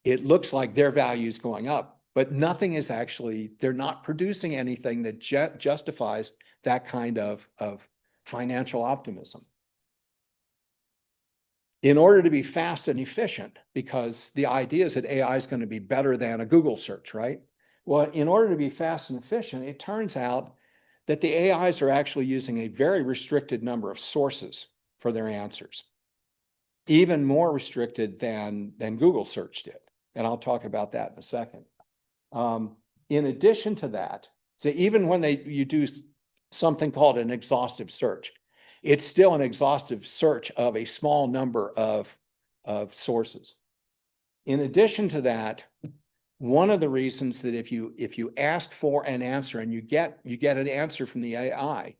it looks like their value is going up, but nothing is actually, they're not producing anything that justifies that kind of financial optimism. In order to be fast and efficient, because the idea is that AI is going to be better than a Google search, right? Well, in order to be fast and efficient, it turns out that the AIs are actually using a very restricted number of sources for their answers, even more restricted than Google search did. And I'll talk about that in a second. In addition to that, so even when you do something called an exhaustive search, it's still an exhaustive search of a small number of sources. In addition to that, one of the reasons that if you ask for an answer and you get an answer from the AI,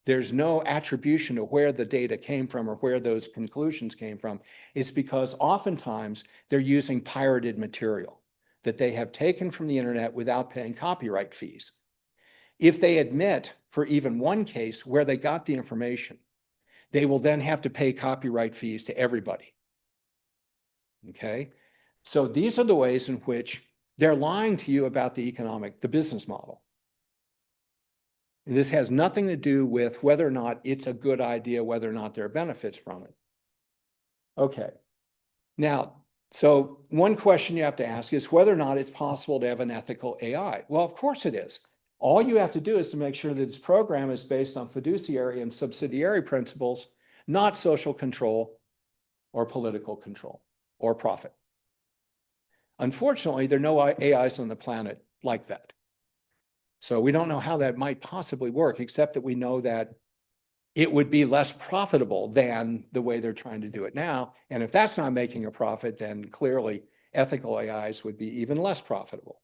there's no attribution to where the data came from or where those conclusions came from, is because oftentimes they're using pirated material that they have taken from the internet without paying copyright fees. If they admit for even one case where they got the information, they will then have to pay copyright fees to everybody. Okay? So these are the ways in which they're lying to you about the business model. And this has nothing to do with whether or not it's a good idea, whether or not there are benefits from it. Okay. Now, so one question you have to ask is whether or not it's possible to have an ethical AI. Well, of course it is. All you have to do is to make sure that this program is based on fiduciary and subsidiary principles, not social control or political control or profit. Unfortunately, there are no AIs on the planet like that. So we don't know how that might possibly work, except that we know that it would be less profitable than the way they're trying to do it now. And if that's not making a profit, then clearly ethical AIs would be even less profitable.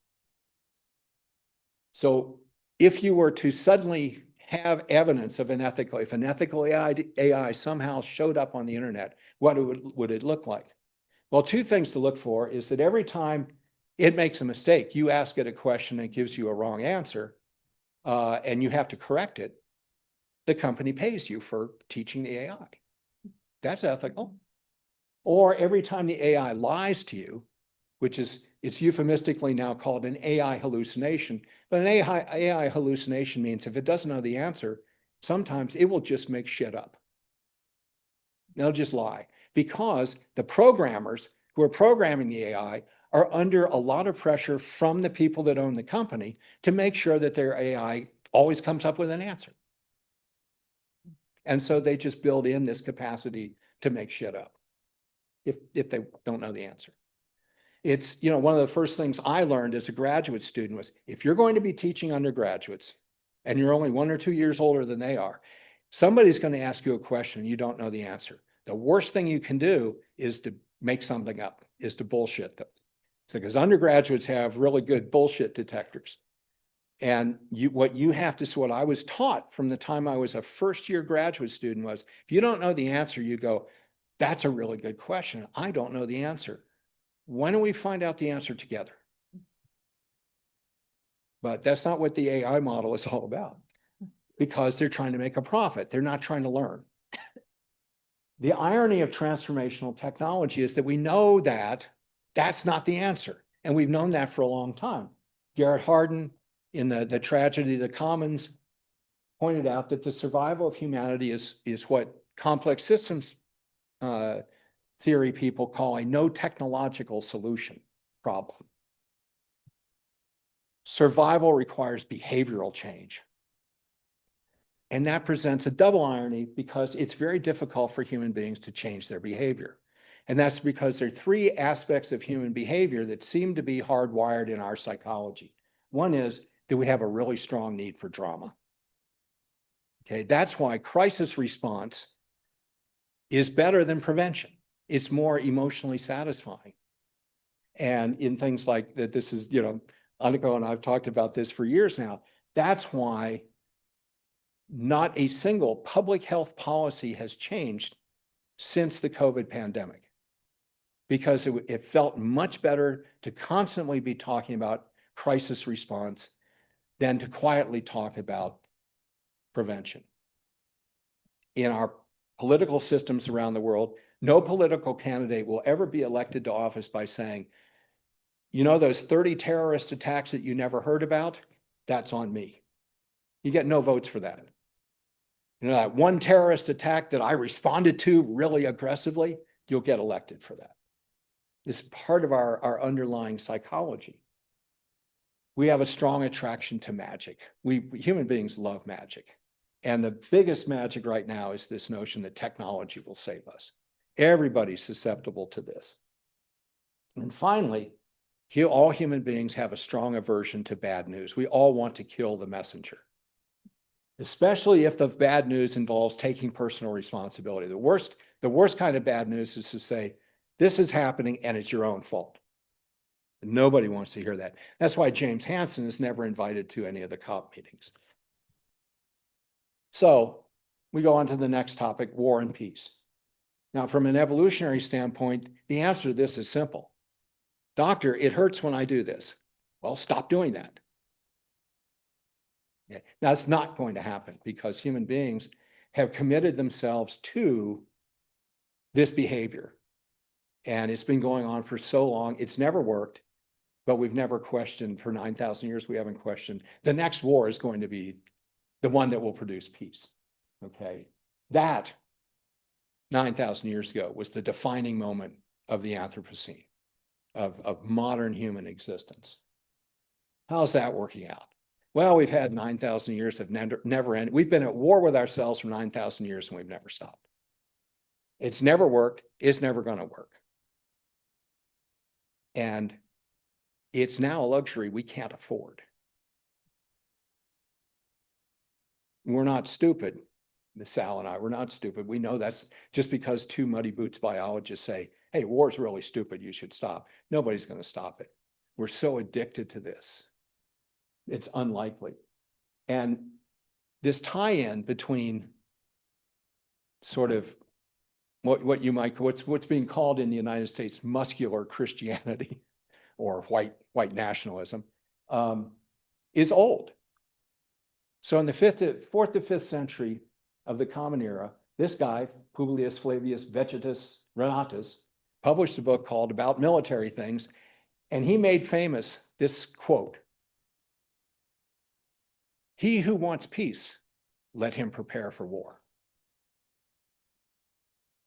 So if you were to suddenly have evidence of if an ethical AI somehow showed up on the internet, what would it look like? Well, 2 things to look for is that every time it makes a mistake, you ask it a question and it gives you a wrong answer, and you have to correct it, the company pays you for teaching the AI. That's ethical. Or every time the AI lies to you, which is, it's euphemistically now called an AI hallucination, but an AI hallucination means if it doesn't know the answer, sometimes it will just make shit up. They'll just lie because the programmers who are programming the AI are under a lot of pressure from the people that own the company to make sure that their AI always comes up with an answer. And so they just build in this capacity to make shit up if they don't know the answer. It's, one of the first things I learned as a graduate student was if you're going to be teaching undergraduates and you're only 1 or 2 years older than they are, Somebody's going to ask you a question and you don't know the answer. The worst thing you can do is to make something up, is to bullshit them. So because undergraduates have really good bullshit detectors. And what I was taught from the time I was a first-year graduate student was, if you don't know the answer, you go, that's a really good question. I don't know the answer. Why don't we find out the answer together? But that's not what the AI model is all about, because they're trying to make a profit. They're not trying to learn. The irony of transformational technology is that we know that that's not the answer. And we've known that for a long time. Garrett Hardin, in the Tragedy of the Commons, pointed out that the survival of humanity is what complex systems theory people call a no technological solution problem. Survival requires behavioral change. And that presents a double irony because it's very difficult for human beings to change their behavior. And that's because there are three aspects of human behavior that seem to be hardwired in our psychology. One is that we have a really strong need for drama. Okay, that's why crisis response is better than prevention. It's more emotionally satisfying. And in things like that, this is, Aniko and I've talked about this for years now. That's why not a single public health policy has changed since the COVID pandemic, because it felt much better to constantly be talking about crisis response than to quietly talk about prevention. In our political systems around the world, no political candidate will ever be elected to office by saying, those 30 terrorist attacks that you never heard about, that's on me. You get no votes for that. That one terrorist attack that I responded to really aggressively, you'll get elected for that. It's part of our underlying psychology. We have a strong attraction to magic. Human beings love magic. And the biggest magic right now is this notion that technology will save us. Everybody's susceptible to this. And finally, all human beings have a strong aversion to bad news. We all want to kill the messenger, especially if the bad news involves taking personal responsibility. The worst kind of bad news is to say, this is happening and it's your own fault. Nobody wants to hear that. That's why James Hansen is never invited to any of the COP meetings. So we go on to the next topic, war and peace. Now, from an evolutionary standpoint, the answer to this is simple. Doctor, it hurts when I do this. Well, stop doing that. Okay. Now, it's not going to happen because human beings have committed themselves to this behavior. And it's been going on for so long. It's never worked, but we've never questioned for 9,000 years. We haven't questioned. The next war is going to be the one that will produce peace. Okay. That 9,000 years ago was the defining moment of the Anthropocene, of modern human existence. How's that working out? Well, we've had 9,000 years of never ending. We've been at war with ourselves for 9,000 years and we've never stopped. It's never worked. It's never going to work. And it's now a luxury we can't afford. We're not stupid. Sal and I, we're not stupid. We know that's just because two muddy boots biologists say, hey, war's really stupid, you should stop. Nobody's going to stop it. We're so addicted to this. It's unlikely. And this tie-in between sort of what's being called in the United States muscular Christianity or white nationalism is old. So in the 4th to 5th century of the Common Era, this guy, Publius Flavius Vegetus Renatus, published a book called About Military Things, and he made famous this quote: "He who wants peace, let him prepare for war."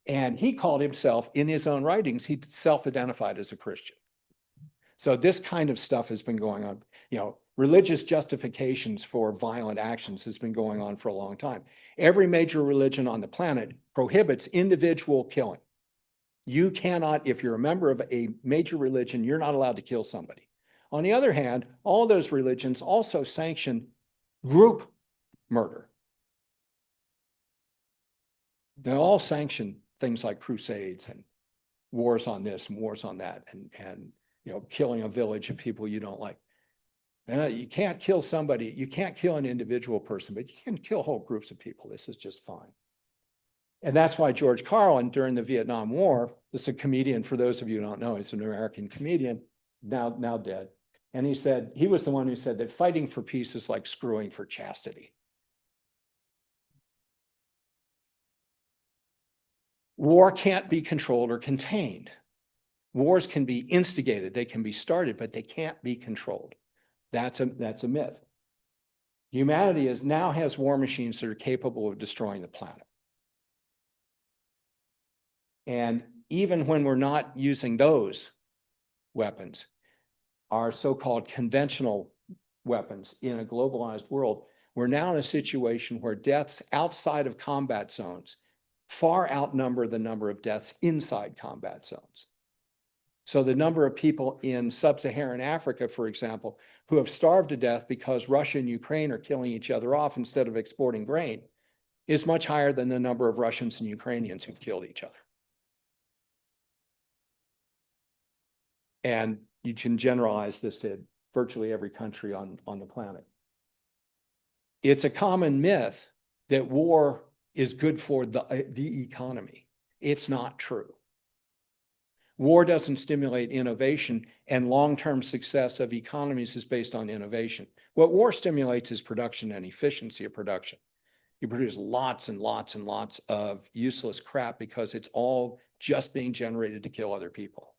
And he called himself, in his own writings, he self-identified as a Christian. So this kind of stuff has been going on. Religious justifications for violent actions has been going on for a long time. Every major religion on the planet prohibits individual killing. You cannot, if you're a member of a major religion, you're not allowed to kill somebody. On the other hand, all those religions also sanction group murder. They all sanction things like crusades and wars on this and wars on that, and killing a village of people you don't like. You can't kill somebody, you can't kill an individual person, but you can kill whole groups of people. This is just fine. And that's why George Carlin, during the Vietnam War, this is a comedian, for those of you who don't know, he's an American comedian, now dead. And he said, he was the one who said that fighting for peace is like screwing for chastity. War can't be controlled or contained. Wars can be instigated, they can be started, but they can't be controlled. That's a myth. Humanity now has war machines that are capable of destroying the planet. And even when we're not using those weapons, our so-called conventional weapons in a globalized world, we're now in a situation where deaths outside of combat zones far outnumber the number of deaths inside combat zones. So the number of people in sub-Saharan Africa, for example, who have starved to death because Russia and Ukraine are killing each other off instead of exporting grain, is much higher than the number of Russians and Ukrainians who've killed each other. And you can generalize this to virtually every country on the planet. It's a common myth that war is good for the economy. It's not true. War doesn't stimulate innovation, and long-term success of economies is based on innovation. What war stimulates is production and efficiency of production. You produce lots and lots and lots of useless crap because it's all just being generated to kill other people.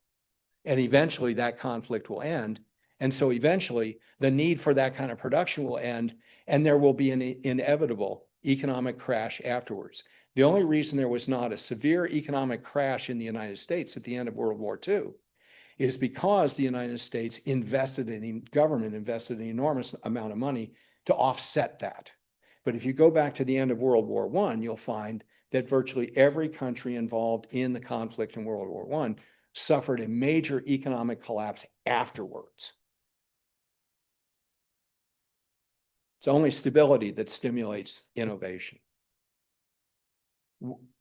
And eventually that conflict will end. And so eventually the need for that kind of production will end, and there will be an inevitable economic crash afterwards. The only reason there was not a severe economic crash in the United States at the end of World War II is because the United States government invested an enormous amount of money to offset that. But if you go back to the end of World War I, you'll find that virtually every country involved in the conflict in World War I suffered a major economic collapse afterwards. It's only stability that stimulates innovation.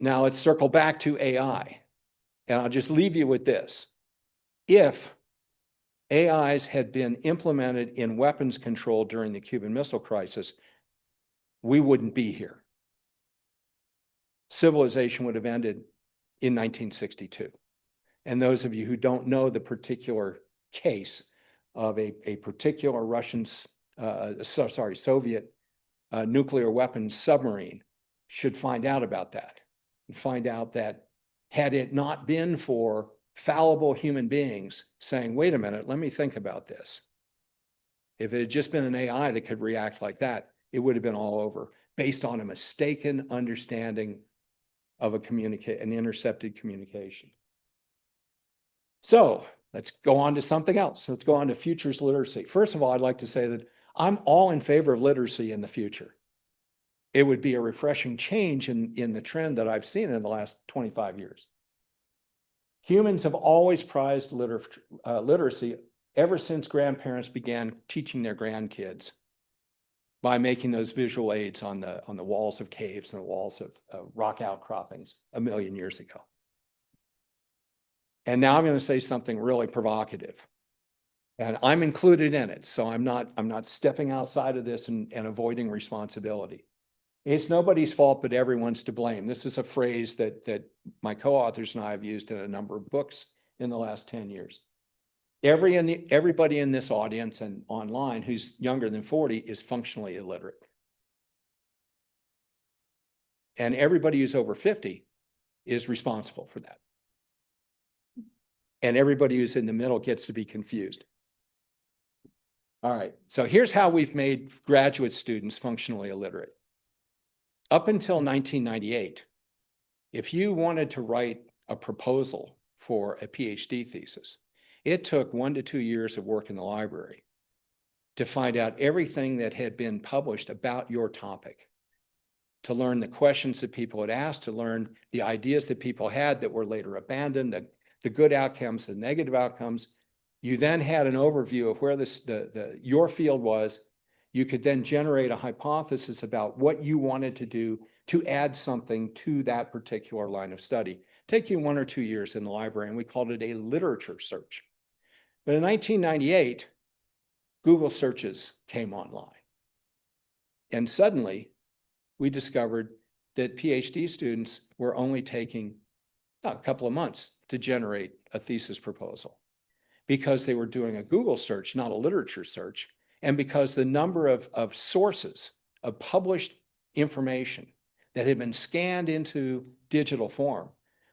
Now let's circle back to AI, and I'll just leave you with this. If AIs had been implemented in weapons control during the Cuban Missile Crisis, we wouldn't be here. Civilization would have ended in 1962. And those of you who don't know the particular case of a particular Soviet nuclear weapons submarine should find out about that and find out that had it not been for fallible human beings saying, wait a minute, let me think about this. If it had just been an AI that could react like that, it would have been all over based on a mistaken understanding of an intercepted communication. So let's go on to something else. Let's go on to futures literacy. First of all, I'd like to say that I'm all in favor of literacy in the future. It would be a refreshing change in the trend that I've seen in the last 25 years. Humans have always prized literacy ever since grandparents began teaching their grandkids by making those visual aids on the walls of caves and the walls of rock outcroppings 1 million years ago. And now I'm going to say something really provocative. And I'm included in it, so I'm not stepping outside of this and avoiding responsibility. It's nobody's fault, but everyone's to blame. This is a phrase that my co-authors and I have used in a number of books in the last 10 years. Everybody in this audience and online who's younger than 40 is functionally illiterate. And everybody who's over 50 is responsible for that. And everybody who's in the middle gets to be confused. All right, so here's how we've made graduate students functionally illiterate. Up until 1998, if you wanted to write a proposal for a PhD thesis, it took 1 to 2 years of work in the library to find out everything that had been published about your topic, to learn the questions that people had asked, to learn the ideas that people had that were later abandoned, the good outcomes, the negative outcomes. You then had an overview of where your field was. You could then generate a hypothesis about what you wanted to do to add something to that particular line of study. Take you 1 or 2 years in the library, and we called it a literature search. But in 1998, Google searches came online. And suddenly, we discovered that PhD students were only taking a couple of months to generate a thesis proposal because they were doing a Google search, not a literature search, and because the number of sources of published information that had been scanned into digital form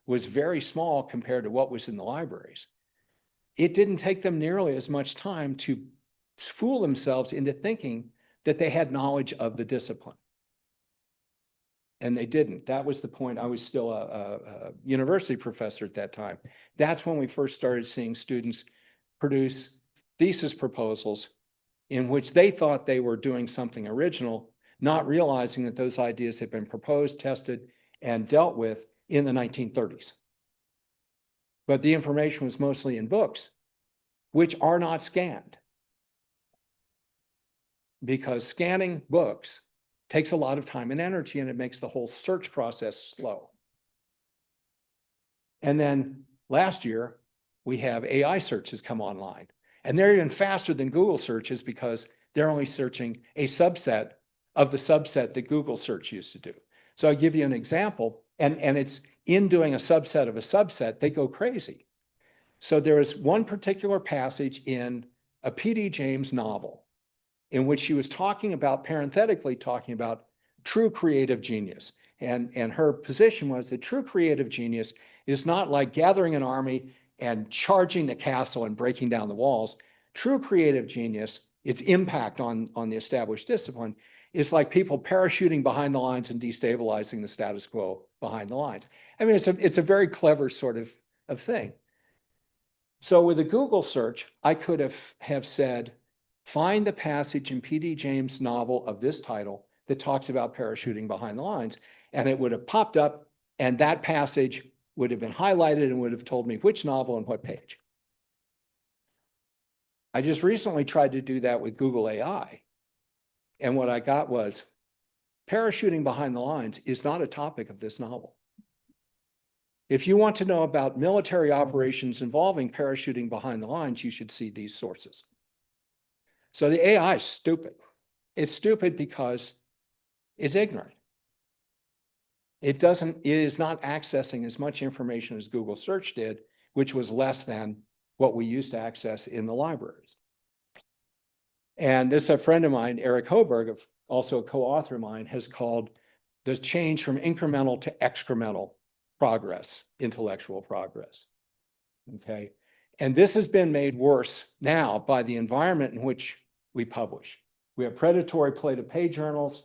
was very small compared to what was in the libraries. It didn't take them nearly as much time to fool themselves into thinking that they had knowledge of the discipline. And they didn't. That was the point. I was still a university professor at that time. That's when we first started seeing students produce thesis proposals in which they thought they were doing something original, not realizing that those ideas had been proposed, tested, and dealt with in the 1930s. But the information was mostly in books, which are not scanned. Because scanning books takes a lot of time and energy, and it makes the whole search process slow. And then last year, we have AI searches come online. And they're even faster than Google searches because they're only searching a subset of the subset that Google search used to do. So I'll give you an example, and it's in doing a subset of a subset, they go crazy. So there is one particular passage in a P.D. James novel in which she was talking about, parenthetically talking about true creative genius. And her position was that true creative genius is not like gathering an army and charging the castle and breaking down the walls. True creative genius, its impact on the established discipline, is like people parachuting behind the lines and destabilizing the status quo behind the lines. I mean, it's a very clever sort of thing. So with a Google search, I could have said, find the passage in P.D. James' novel of this title that talks about parachuting behind the lines, and it would have popped up, and that passage would have been highlighted and would have told me which novel and what page. I just recently tried to do that with Google AI, and what I got was, parachuting behind the lines is not a topic of this novel. If you want to know about military operations involving parachuting behind the lines, you should see these sources. So the AI is stupid. It's stupid because it's ignorant. It is not accessing as much information as Google search did, which was less than what we used to access in the libraries. And this, a friend of mine, Eric Hoberg, also a co-author of mine, has called the change from incremental to excremental progress, intellectual progress. Okay. And this has been made worse now by the environment in which we publish. We have predatory play-to-pay journals.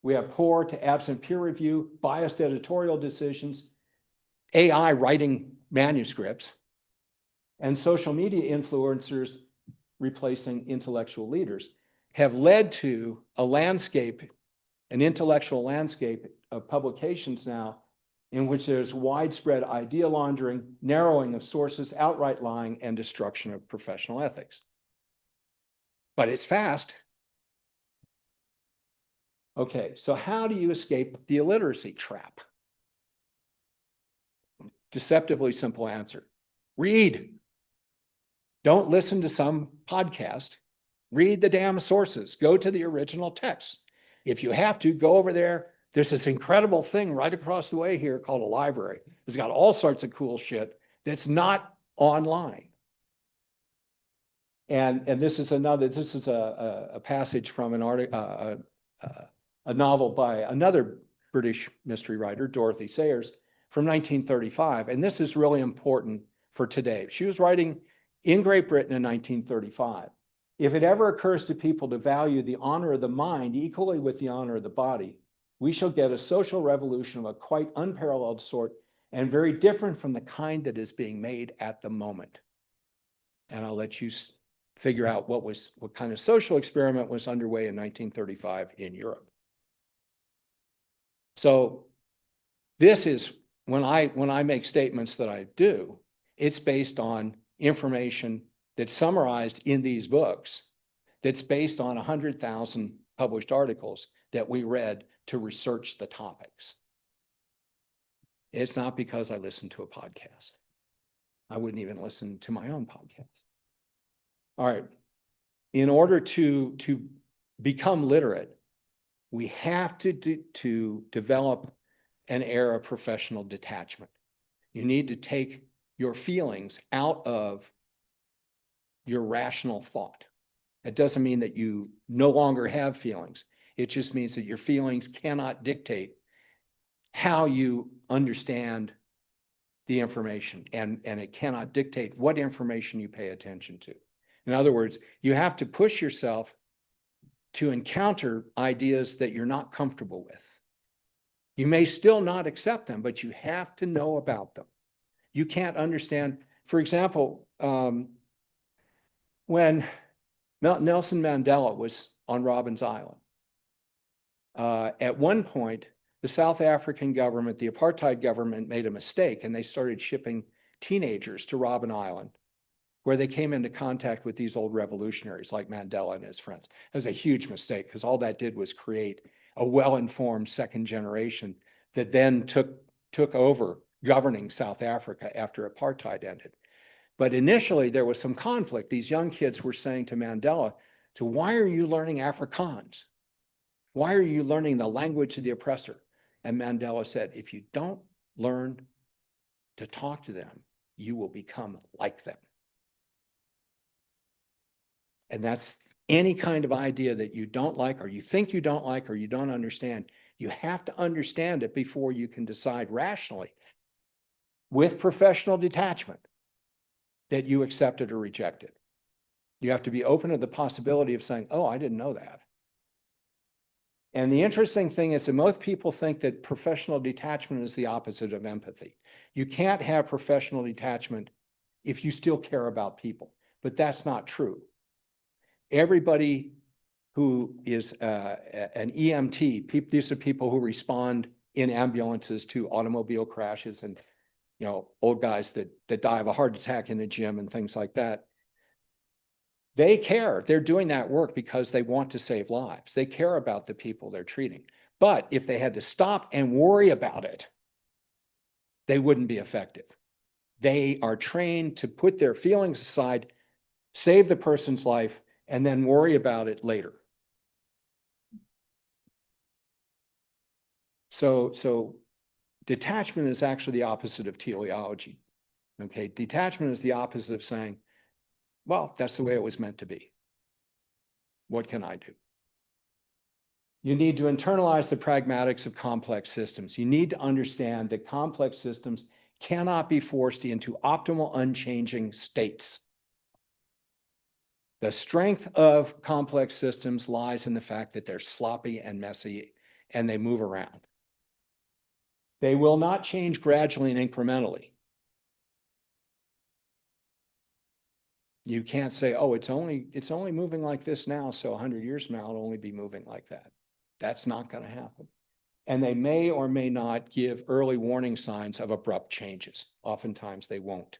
We have poor to absent peer review, biased editorial decisions, AI writing manuscripts, and social media influencers replacing intellectual leaders have led to a landscape, an intellectual landscape of publications now in which there's widespread idea laundering, narrowing of sources, outright lying, and destruction of professional ethics. But it's fast. Okay, so how do you escape the illiteracy trap? Deceptively simple answer. Read. Don't listen to some podcast. Read the damn sources. Go to the original text. If you have to, go over there. There's this incredible thing right across the way here called a library. It's got all sorts of cool shit that's not online. And this is a passage from an article, a novel by another British mystery writer, Dorothy Sayers, from 1935. And this is really important for today. She was writing in Great Britain in 1935. If it ever occurs to people to value the honor of the mind equally with the honor of the body, we shall get a social revolution of a quite unparalleled sort and very different from the kind that is being made at the moment. And I'll let you figure out what kind of social experiment was underway in 1935 in Europe. So this is, when I make statements that I do, it's based on information that's summarized in these books, that's based on 100,000 published articles that we read to research the topics. It's not because I listen to a podcast. I wouldn't even listen to my own podcast. All right. In order to become literate, we have to develop an era of professional detachment. You need to take your feelings out of your rational thought. It doesn't mean that you no longer have feelings. It just means that your feelings cannot dictate how you understand the information, and it cannot dictate what information you pay attention to. In other words, you have to push yourself to encounter ideas that you're not comfortable with. You may still not accept them, but you have to know about them. You can't understand, for example, when Nelson Mandela was on Robben Island, at one point, the South African government, the apartheid government, made a mistake, and they started shipping teenagers to Robben Island, where they came into contact with these old revolutionaries like Mandela and his friends. It was a huge mistake, because all that did was create a well-informed second generation that then took over governing South Africa after apartheid ended. But initially, there was some conflict. These young kids were saying to Mandela, "So why are you learning Afrikaans? Why are you learning the language of the oppressor?" And Mandela said, "If you don't learn to talk to them, you will become like them." And that's any kind of idea that you don't like, or you think you don't like, or you don't understand. You have to understand it before you can decide rationally, with professional detachment, that you accept it or reject it. You have to be open to the possibility of saying, "Oh, I didn't know that." And the interesting thing is that most people think that professional detachment is the opposite of empathy. You can't have professional detachment if you still care about people, but that's not true. Everybody who is an EMT, these are people who respond in ambulances to automobile crashes and, you know, old guys that die of a heart attack in the gym and things like that. They care. They're doing that work because they want to save lives. They care about the people they're treating. But if they had to stop and worry about it, they wouldn't be effective. They are trained to put their feelings aside, save the person's life, and then worry about it later. So detachment is actually the opposite of teleology. Okay, detachment is the opposite of saying, "Well, that's the way it was meant to be. What can I do?" You need to internalize the pragmatics of complex systems. You need to understand that complex systems cannot be forced into optimal, unchanging states. The strength of complex systems lies in the fact that they're sloppy and messy, and they move around. They will not change gradually and incrementally. You can't say, "Oh, it's only moving like this now, so 100 years from now it'll only be moving like that." That's not going to happen. And they may or may not give early warning signs of abrupt changes. Oftentimes they won't.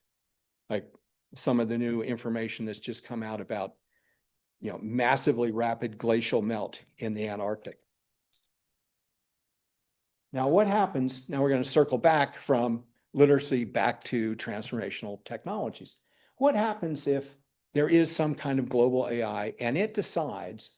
Like some of the new information that's just come out about, you know, massively rapid glacial melt in the Antarctic. Now, what happens? Now we're going to circle back from literacy back to transformational technologies. What happens if there is some kind of global AI and it decides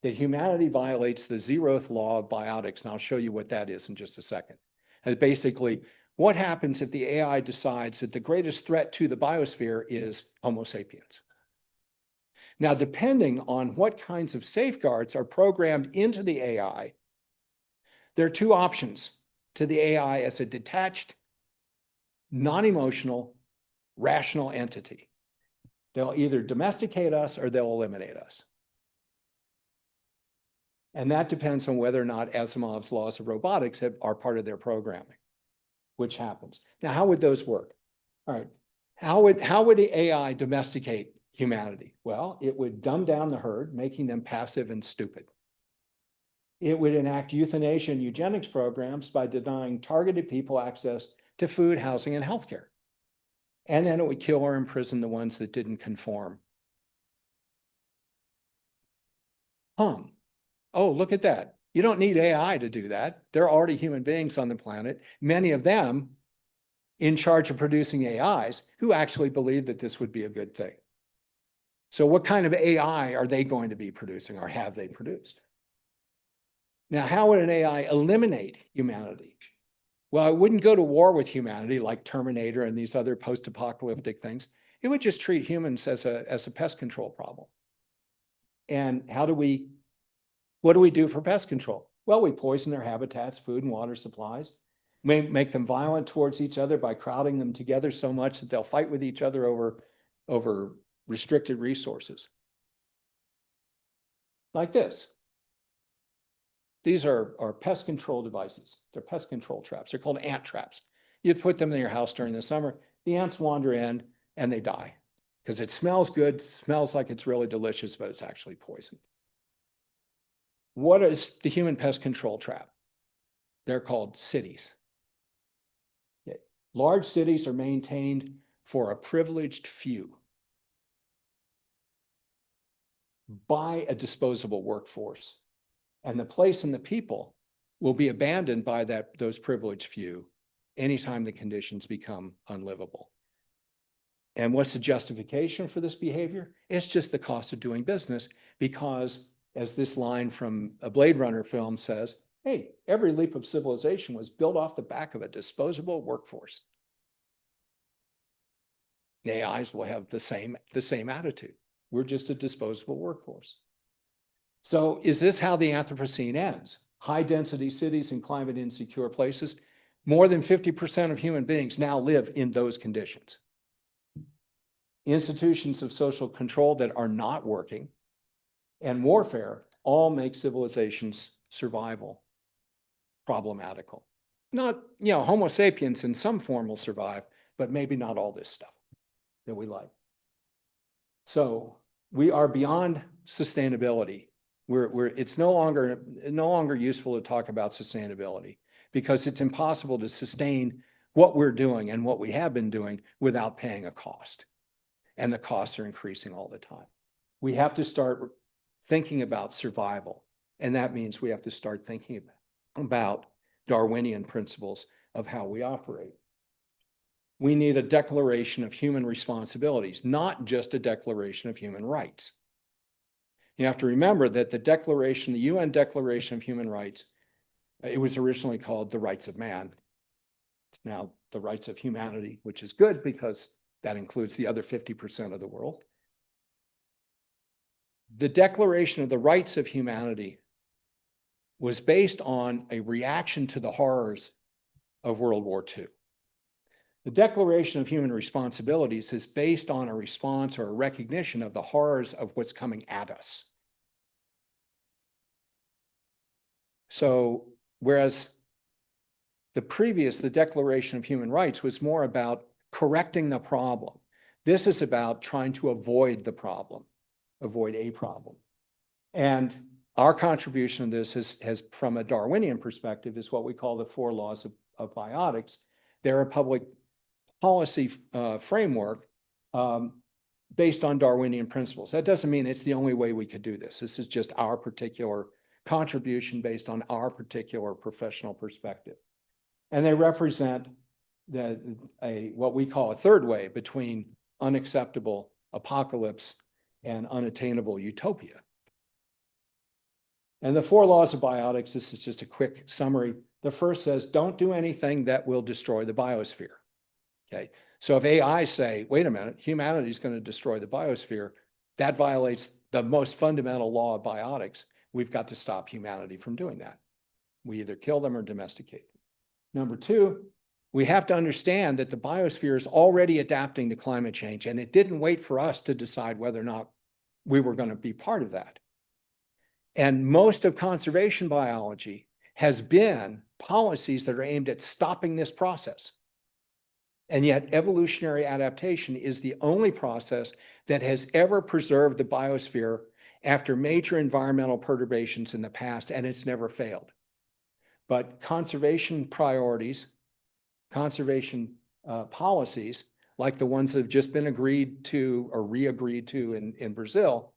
that humanity violates the zeroth law of biotics? And I'll show you what that is in just a second. And basically, what happens if the AI decides that the greatest threat to the biosphere is Homo sapiens? Now, depending on what kinds of safeguards are programmed into the AI, there are two options to the AI as a detached, non-emotional, rational entity. They'll either domesticate us or they'll eliminate us. And that depends on whether or not Asimov's laws of robotics are part of their programming, which happens. Now, how would those work? All right, how would the AI domesticate humanity? Well, it would dumb down the herd, making them passive and stupid. It would enact euthanasia and eugenics programs by denying targeted people access to food, housing, and healthcare. And then it would kill or imprison the ones that didn't conform. Oh, look at that. You don't need AI to do that. There are already human beings on the planet, many of them in charge of producing AIs, who actually believe that this would be a good thing. So what kind of AI are they going to be producing, or have they produced? Now, how would an AI eliminate humanity? Well, it wouldn't go to war with humanity like Terminator and these other post-apocalyptic things. It would just treat humans as a pest control problem. And what do we do for pest control? Well, we poison their habitats, food and water supplies, make them violent towards each other by crowding them together so much that they'll fight with each other over restricted resources. Like this. These are pest control devices. They're pest control traps. They're called ant traps. You put them in your house during the summer, the ants wander in and they die because it smells good, smells like it's really delicious, but it's actually poison. What is the human pest control trap? They're called cities. Okay. Large cities are maintained for a privileged few by a disposable workforce. And the place and the people will be abandoned by those privileged few anytime the conditions become unlivable. And what's the justification for this behavior? It's just the cost of doing business, because as this line from a Blade Runner film says, hey, every leap of civilization was built off the back of a disposable workforce. The AIs will have the same attitude. We're just a disposable workforce. So is this how the Anthropocene ends? High density cities and climate insecure places. More than 50% of human beings now live in those conditions. Institutions of social control that are not working and warfare all make civilization's survival problematical. Not, Homo sapiens in some form will survive, but maybe not all this stuff that we like. So we are beyond sustainability. It's no longer useful to talk about sustainability, because it's impossible to sustain what we're doing and what we have been doing without paying a cost. And the costs are increasing all the time. We have to start thinking about survival. And that means we have to start thinking about Darwinian principles of how we operate. We need a declaration of human responsibilities, not just a declaration of human rights. You have to remember that the UN Declaration of Human Rights, it was originally called the Rights of Man. It's now the Rights of Humanity, which is good because that includes the other 50% of the world. The Declaration of the Rights of Humanity was based on a reaction to the horrors of World War II. The Declaration of Human Responsibilities is based on a response or a recognition of the horrors of what's coming at us. So, whereas the Declaration of Human Rights was more about correcting the problem, this is about trying to avoid the problem, avoid a problem. And our contribution to this has from a Darwinian perspective, is what we call the 4 laws of biotics. They're a public policy framework based on Darwinian principles. That doesn't mean it's the only way we could do this. This is just our particular contribution based on our particular professional perspective. And they represent what we call a third way between unacceptable apocalypse and unattainable utopia. And the 4 laws of biotics, this is just a quick summary. The first says, don't do anything that will destroy the biosphere. Okay, so if AI say, wait a minute, humanity is going to destroy the biosphere, that violates the most fundamental law of biotics. We've got to stop humanity from doing that. We either kill them or domesticate them. Number 2, we have to understand that the biosphere is already adapting to climate change, and it didn't wait for us to decide whether or not we were going to be part of that. And most of conservation biology has been policies that are aimed at stopping this process. And yet evolutionary adaptation is the only process that has ever preserved the biosphere after major environmental perturbations in the past, and it's never failed. But conservation priorities, conservation policies, like the ones that have just been agreed to or re-agreed to in Brazil,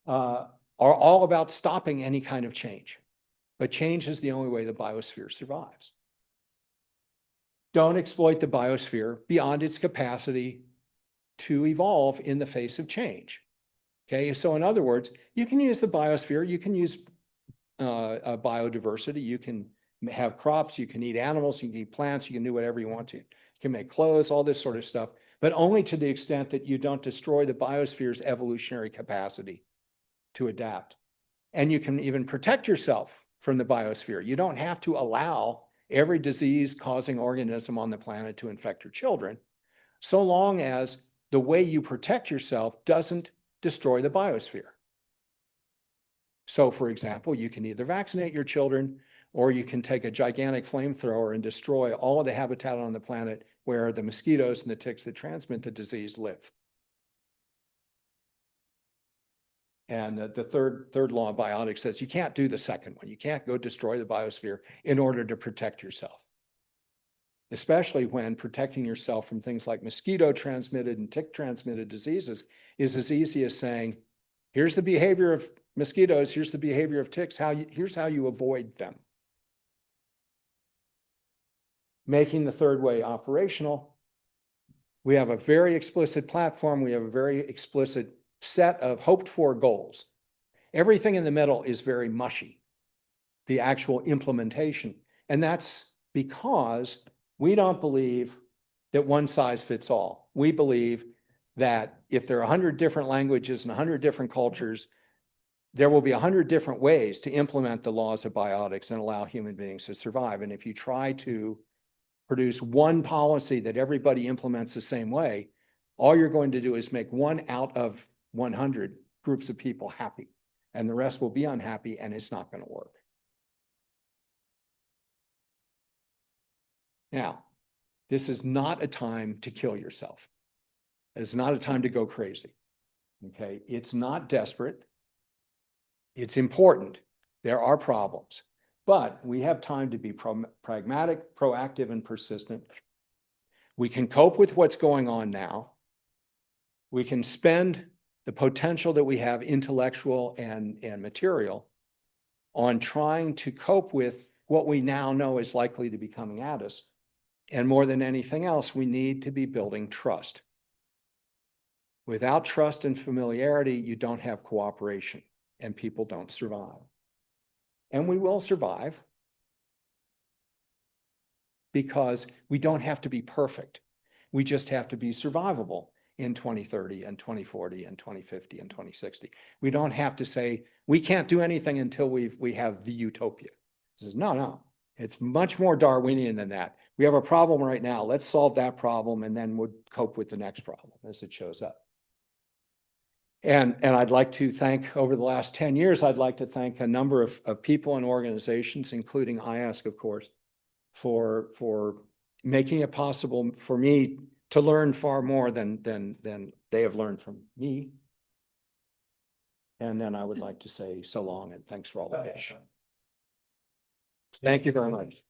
are all about stopping any kind of change. but change is the only way the biosphere survives. Don't exploit the biosphere beyond its capacity to evolve in the face of change. Okay, so in other words, you can use the biosphere, you can use biodiversity, you can have crops, you can eat animals, you can eat plants, you can do whatever you want to. You can make clothes, all this sort of stuff, but only to the extent that you don't destroy the biosphere's evolutionary capacity to adapt. And you can even protect yourself from the biosphere. You don't have to allow every disease-causing organism on the planet to infect your children, so long as the way you protect yourself doesn't destroy the biosphere. So, for example, you can either vaccinate your children, or you can take a gigantic flamethrower and destroy all of the habitat on the planet where the mosquitoes and the ticks that transmit the disease live. And the third law of biotics says you can't do the second one. You can't go destroy the biosphere in order to protect yourself, especially when protecting yourself from things like mosquito-transmitted and tick-transmitted diseases is as easy as saying, here's the behavior of mosquitoes, here's the behavior of ticks, here's how you avoid them. Making the third way operational, we have a very explicit platform, we have a very explicit set of hoped-for goals. Everything in the middle is very mushy, the actual implementation. And that's because we don't believe that one size fits all. We believe that if there are 100 different languages and 100 different cultures, there will be 100 different ways to implement the laws of biotics and allow human beings to survive. And if you try to produce one policy that everybody implements the same way, all you're going to do is make 1 out of 100 groups of people happy, and the rest will be unhappy, and it's not going to work. Now, this is not a time to kill yourself. It's not a time to go crazy. Okay, it's not desperate. It's important. There are problems, but we have time to be pragmatic, proactive, and persistent. We can cope with what's going on now. We can spend the potential that we have, intellectual and material, on trying to cope with what we now know is likely to be coming at us. And more than anything else, we need to be building trust. Without trust and familiarity, you don't have cooperation, and people don't survive. And we will survive because we don't have to be perfect. We just have to be survivable in 2030 and 2040 and 2050 and 2060. We don't have to say, we can't do anything until we have the utopia. This is, no, it's much more Darwinian than that. We have a problem right now. Let's solve that problem, and then we'll cope with the next problem as it shows up. And I'd like to thank, over the last 10 years, I'd like to thank a number of people and organizations, including iASK, of course, for making it possible for me to learn far more than they have learned from me. And then I would like to say so long and thanks for all the patience. Thank you very much.